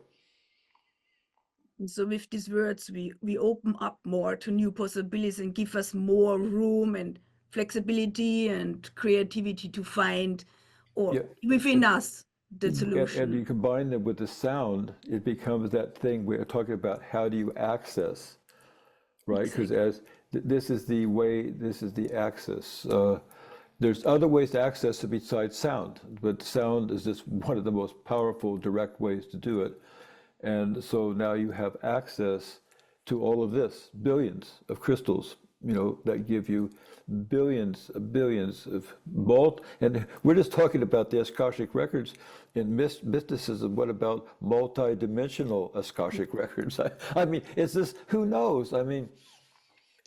So with these words, we open up more to new possibilities and give us more room and flexibility and creativity to find within us the solution. And you combine them with the sound, it becomes that thing we're talking about. How do you access, right? Because this is the way, this is the access. There's other ways to access it besides sound, but sound is just one of the most powerful, direct ways to do it. And so now you have access to all of this, billions of crystals, that give you billions of and we're just talking about the Akashic records in mysticism. What about multi-dimensional Akashic records? I mean, it's this, who knows? I mean,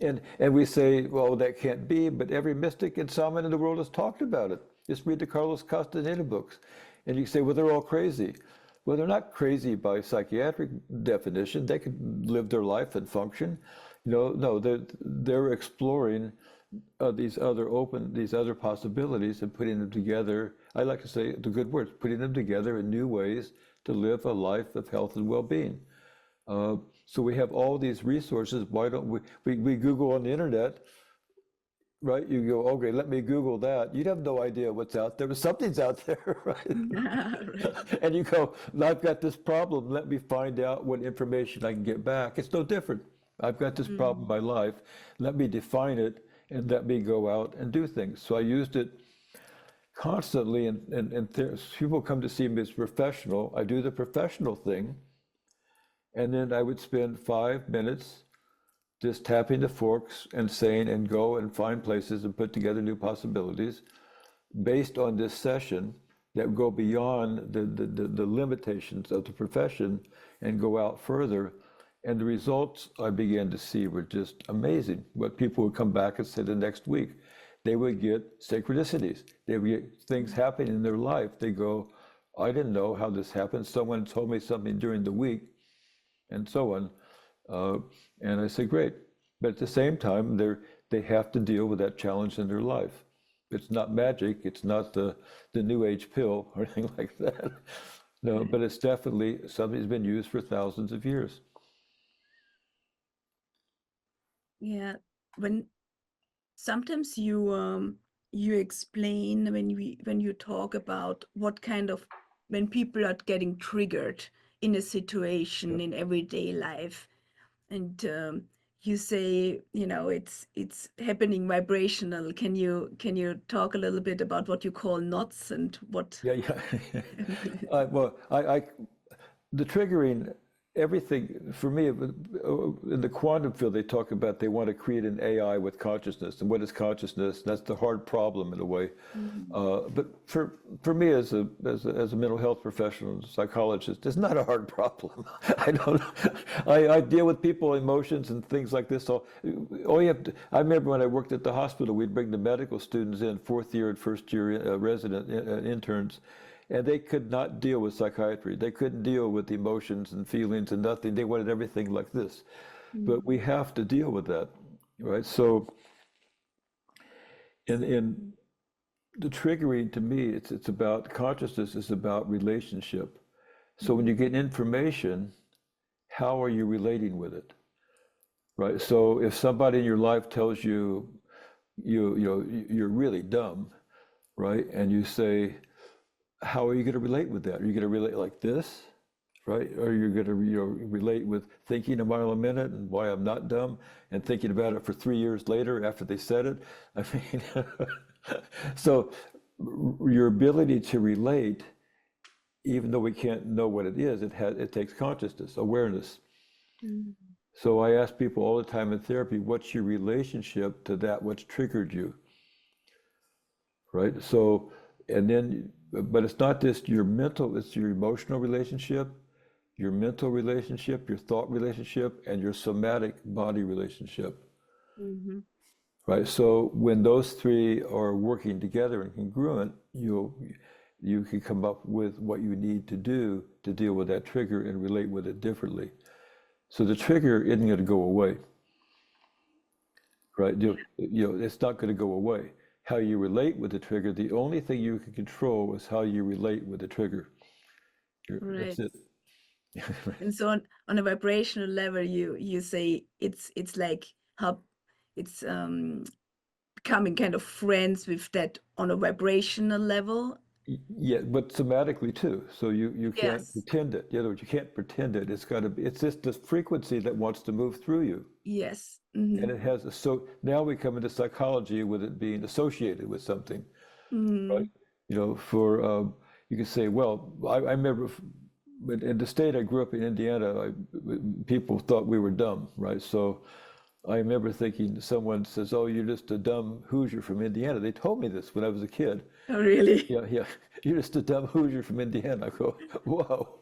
and we say, well, that can't be, but every mystic and shaman in the world has talked about it. Just read the Carlos Castaneda books. And you say, well, they're all crazy. Well, they're not crazy by psychiatric definition. They can live their life and function. No, they're exploring these other possibilities and putting them together. I like to say the good words, putting them together in new ways to live a life of health and well-being. So we have all these resources. Why don't we Google on the internet? Right? You go, okay, let me Google that. You'd have no idea what's out there, but something's out there, right? And you go, I've got this problem. Let me find out what information I can get back. It's no different. I've got this problem in my life. Let me define it and let me go out and do things. So I used it constantly, and people come to see me as professional. I do the professional thing, and then I would spend 5 minutes just tapping the forks and saying, and go and find places and put together new possibilities based on this session that go beyond the limitations of the profession and go out further. And the results I began to see were just amazing. What people would come back and say the next week, they would get synchronicities. They would get things happening in their life. They go, I didn't know how this happened. Someone told me something during the week, and so on. And I say, great. But at the same time, they have to deal with that challenge in their life. It's not magic. It's not the new age pill or anything like that. No, but it's definitely something that's been used for thousands of years. Yeah, when sometimes you explain when you talk about what kind of, when people are getting triggered in a situation in everyday life, and you say, it's happening vibrational. Can you talk a little bit about what you call knots and what? Yeah. Well, the triggering, everything for me, in the quantum field, they talk about they want to create an AI with consciousness. And what is consciousness? That's the hard problem in a way. But for me, as a mental health professional, psychologist, it's not a hard problem. I deal with people, emotions, and things like this. All you have to, I remember when I worked at the hospital, we'd bring the medical students in, 4th year and 1st year resident interns. And they could not deal with psychiatry. They couldn't deal with emotions and feelings and nothing. They wanted everything like this. But we have to deal with that, right? So in the triggering to me, it's about consciousness, is about relationship. So when you get information, how are you relating with it? Right? So if somebody in your life tells you you're really dumb, right? And you say, how are you going to relate with that? Are you going to relate like this? Right? Or you're going to relate with thinking a mile a minute and why I'm not dumb and thinking about it for 3 years later after they said it. I mean, so your ability to relate, even though we can't know what it is, it takes consciousness, awareness. Mm. So I ask people all the time in therapy, what's your relationship to that what's triggered you? Right? So, and then, but it's not just your mental, it's your emotional relationship, your mental relationship, your thought relationship, and your somatic body relationship. Mhm. Right? So when those three are working together and congruent, you can come up with what you need to do to deal with that trigger and relate with it differently. So the trigger isn't going to go away, right? It's not going to go away. How you relate with the trigger, the only thing you can control is how you relate with the trigger. Right. That's it. And so on a vibrational level, you say it's like how it's becoming kind of friends with that on a vibrational level. Yeah, but somatically too. So you can't Yes. pretend it. In other words, you can't pretend it. It's got to be. It's just the frequency that wants to move through you. Yes. And Mm-hmm. it has so now we come into psychology with it being associated with something, right? Mm. For you can say, well, I remember, but in the state I grew up in Indiana, people thought we were dumb, right? So I remember thinking, someone says, "Oh, you're just a dumb Hoosier from Indiana." They told me this when I was a kid. Oh, really? Yeah, yeah. You're just a dumb Hoosier from Indiana. I go, whoa.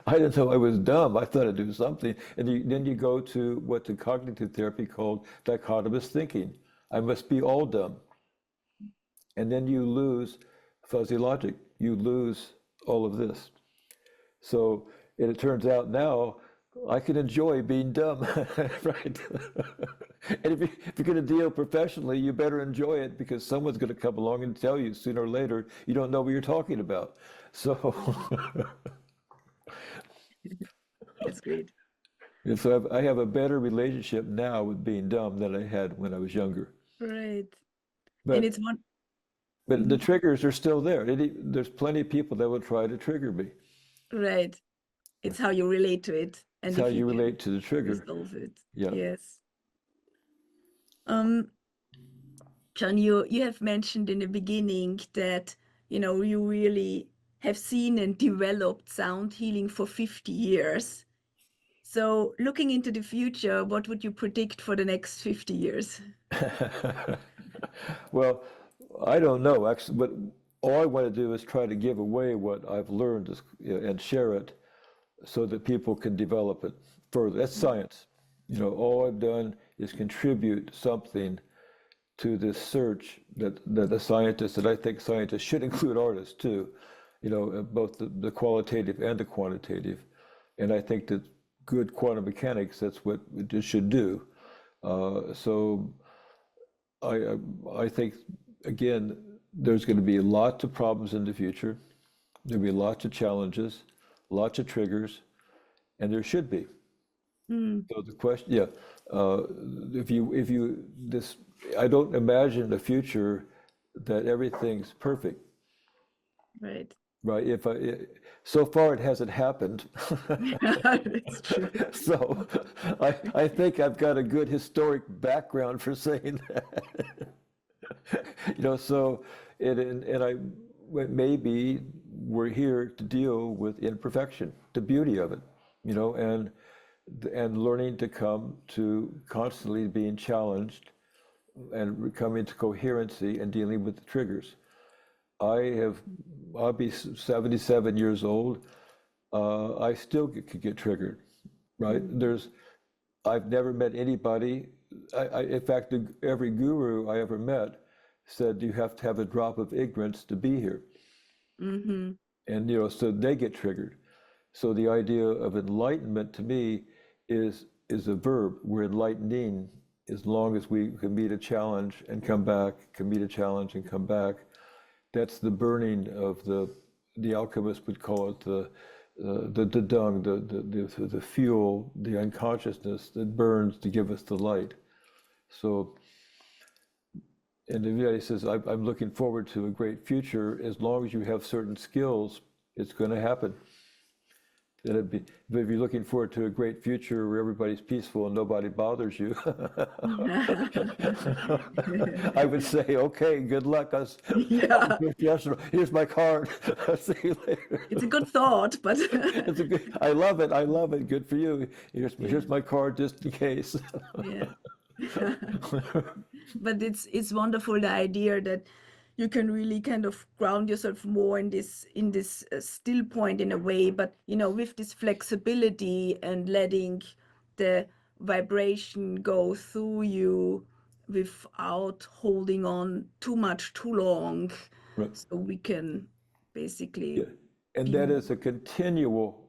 I didn't know I was dumb. I thought I'd do something. And then you go to what's in cognitive therapy called dichotomous thinking. I must be all dumb. And then you lose fuzzy logic. You lose all of this. So and it turns out now I can enjoy being dumb, right? And if you're going to deal professionally, you better enjoy it because someone's going to come along and tell you sooner or later you don't know what you're talking about. So, That's great. and so I have a better relationship now with being dumb than I had when I was younger. Right. And But it's one. but the Mhm. triggers are still there. There's plenty of people that will try to trigger me. Right. It's how you relate to it It's and how if you you can relate to the trigger. resolve it. Yeah. Yes. Um, John, you have mentioned in the beginning that, you really have seen and developed sound healing for 50 years. So looking into the future, what would you predict for the next 50 years? Well, I don't know actually, but all I want to do is try to give away what I've learned and share it so that people can develop it further. That's science. All I've done is contribute something to this search that the scientists, and I think scientists should include artists too, both the qualitative and the quantitative. And I think that good quantum mechanics, that's what it should do. So I think, again, there's going to be lots of problems in the future. There'll be lots of challenges, lots of triggers, and there should be. Mm, So the question, yeah, this, I don't imagine a future that everything's perfect, right. right? So far it hasn't happened. That's true. So I think I've got a good historic background for saying that. So maybe we're here to deal with imperfection, the beauty of it, and learning to come to constantly being challenged and coming to coherency and dealing with the triggers. I'll be 77 years old. I still could get triggered, right? Mm, I've never met anybody. In fact, every guru I ever met said you have to have a drop of ignorance to be here. mm-hmm. And, so they get triggered. So the idea of enlightenment to me is a verb. We're enlightening as long as we can meet a challenge and come back, can meet a challenge and come back. that's the burning of the alchemists would call it the dung, the fuel, the unconsciousness that burns to give us the light. So, and the Vedic says, I'm looking forward to a great future. As long as you have certain skills, it's going to happen. But if you're looking forward to a great future where everybody's peaceful and nobody bothers you, I would say, okay, good luck. Yeah, Here's my card. I'll see you later. it's a good thought, but I love it. I love it. Good for you. Here's my card just in case. yeah. But it's wonderful, the idea that you can really kind of ground yourself more in this still point in a way, but with this flexibility and letting the vibration go through you without holding on too much too long, Right. so we can basically And that is a continual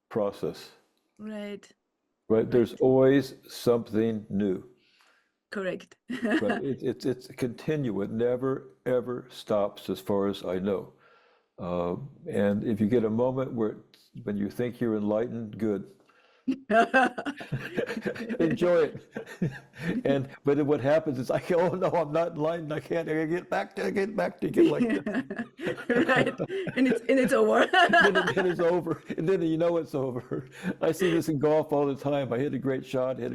process, right. right? There's always something new. Correct. Right? It's continual. It never, ever stops as far as I know. And if you get a moment when you think you're enlightened, good. Enjoy it. But then what happens is oh no, I'm not enlightened. I can't get back to get like that. Right. And it's over. then it's over. And then it's over. I see this in golf all the time. I hit a great shot, then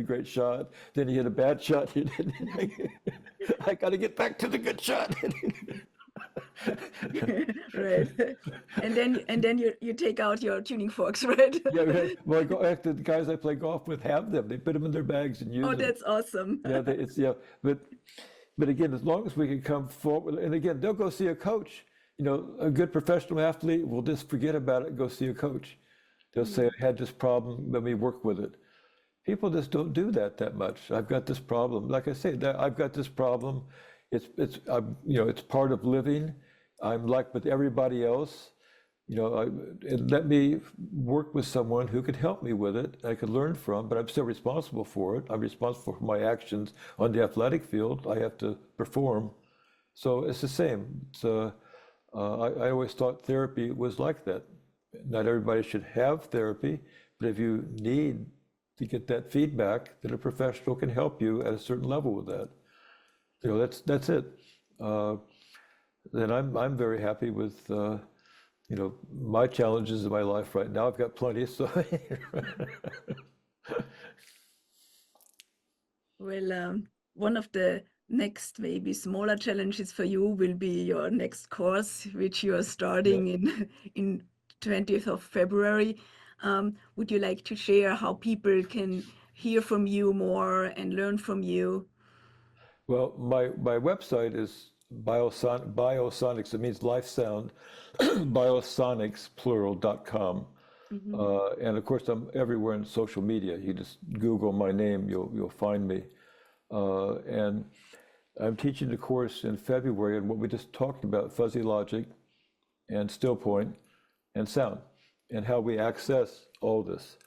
you hit a bad shot. I got to get back to the good shot. Right. And then you take out your tuning forks, right? Yeah, right. Well, the guys I play golf with have them. They put them in their bags and use them. Oh, that's awesome. Yeah, but again, as long as we can come forward, and again, they'll go see a coach. A good professional athlete will just forget about it and go see a coach. They'll say, I had this problem, let me work with it. People just don't do that much. I've got this problem. Like I say, I've got this problem. It's part of living. I'm like with everybody else. And let me work with someone who could help me with it, I could learn from, but I'm still responsible for it. I'm responsible for my actions on the athletic field. I have to perform. So it's the same. I always thought therapy was like that. Not everybody should have therapy, but if you need to get that feedback, that a professional can help you at a certain level with that. That's it. Then I'm very happy with my challenges in my life right now. I've got plenty, so. Well, one of the next maybe smaller challenges for you will be your next course, which you are starting in 20th of February. Would you like to share how people can hear from you more and learn from you? Well, my website is BioSonics, it means life sound, biosonics.com. And of course, I'm everywhere in social media. You just Google my name, you'll find me. And I'm teaching the course in February, and what we just talked about, fuzzy logic and still point and sound, and how we access all this.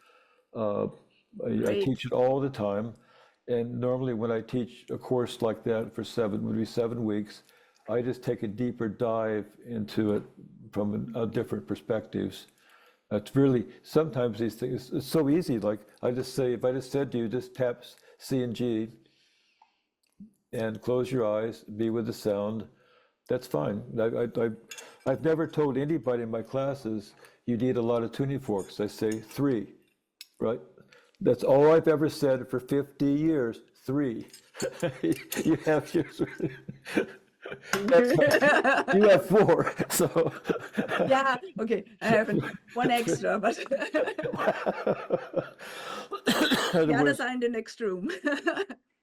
I teach it all the time. And normally when I teach a course like that for 7 weeks, I just take a deeper dive into it from different perspectives. It's really, sometimes these things, it's so easy. Like I just say, if I just said to you, just tap C and G and close your eyes, be with the sound, that's fine. I've never told anybody in my classes, you need a lot of tuning forks. I say 3, right? That's all I've ever said for 50 years, 3. You have yours. You have 4, so. Yeah, okay, I have one extra, but the others are in the next room.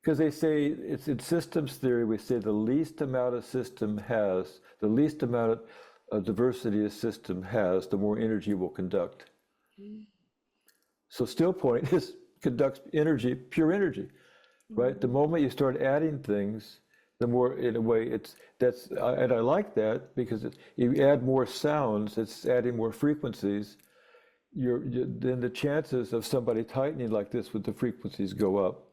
Because they say, it's in systems theory, we say the least amount a system has, the least amount of diversity a system has, the more energy it will conduct. So still point conducts energy, pure energy, right? The moment you start adding things, the more, in a way, and I like that because you add more sounds, it's adding more frequencies. Then the chances of somebody tightening like this with the frequencies go up.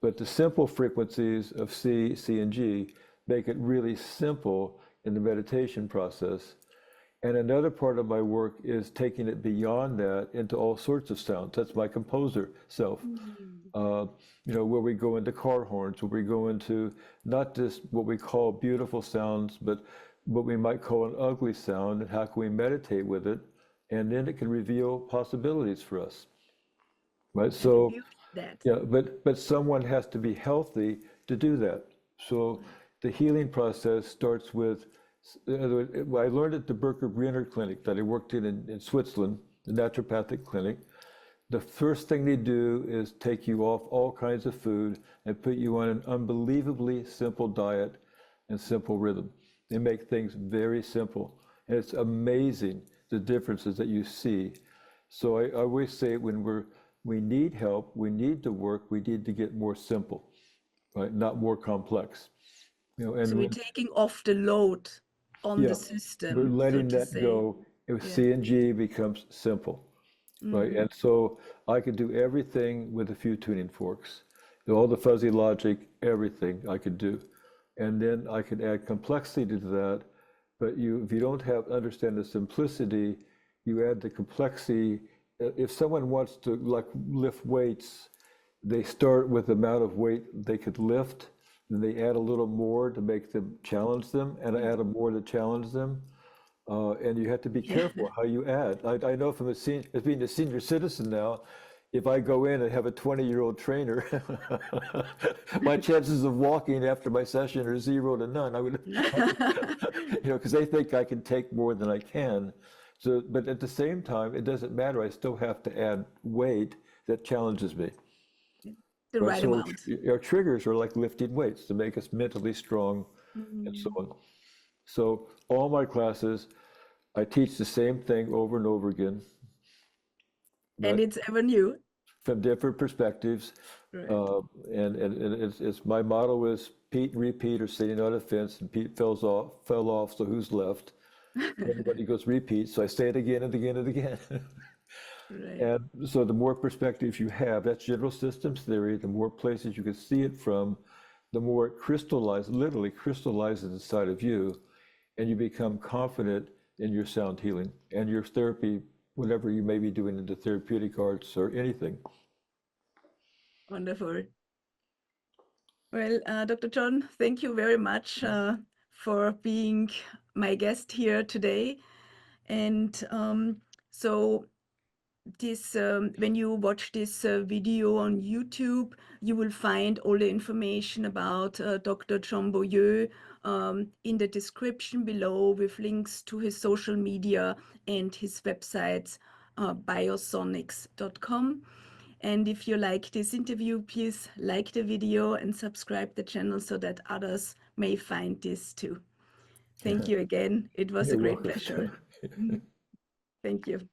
But the simple frequencies of C, and G make it really simple, in the meditation process. And another part of my work is taking it beyond that into all sorts of sounds. That's my composer self. Where we go into car horns, where we go into not just what we call beautiful sounds, but what we might call an ugly sound, and how can we meditate with it, and then it can reveal possibilities for us, right? So, that. yeah, but someone has to be healthy to do that. So the healing process starts with, in other words, I learned at the Berker-Brenner clinic that I worked in Switzerland, the naturopathic clinic. The first thing they do is take you off all kinds of food and put you on an unbelievably simple diet and simple rhythm. They make things very simple. And it's amazing the differences that you see. So I always say when we need help, we need to work, we need to get more simple, right? Not more complex. And so we're taking off the load on the system, we're letting so to that say. go. If C and G becomes simple. Right, and so I could do everything with a few tuning forks. All the fuzzy logic, everything I could do. And then I could add complexity to that. But if you don't understand the simplicity, you add the complexity. If someone wants to lift weights, they start with the amount of weight they could lift, and they add a little more to make them challenge them, and add more to challenge them. And you have to be careful how you add. I know from as being a senior citizen now, if I go in and have a 20-year-old trainer, my chances of walking after my session are 0 to none. I would, because they think I can take more than I can. So, but at the same time, it doesn't matter. I still have to add weight that challenges me. The right amount. Our triggers are like lifting weights to make us mentally strong and so on. So all my classes, I teach the same thing over and over again. And it's ever new. From different perspectives. Right. And it's my motto is Pete and repeat or sitting on a fence, and Pete fell off, so who's left? Everybody goes repeat, so I say it again and again and again. Right. And so the more perspectives you have, that's general systems theory, the more places you can see it from, the more it literally crystallizes inside of you, and you become confident in your sound healing and your therapy, whatever you may be doing in the therapeutic arts or anything. Wonderful. Well, Dr. John, thank you very much for being my guest here today. And so when you watch this video on YouTube, you will find all the information about Dr. John Beaulieu in the description below, with links to his social media and his websites, biosonics.com. And if you like this interview, please like the video and subscribe the channel so that others may find this too. Thank you again. It was a great pleasure. Thank you.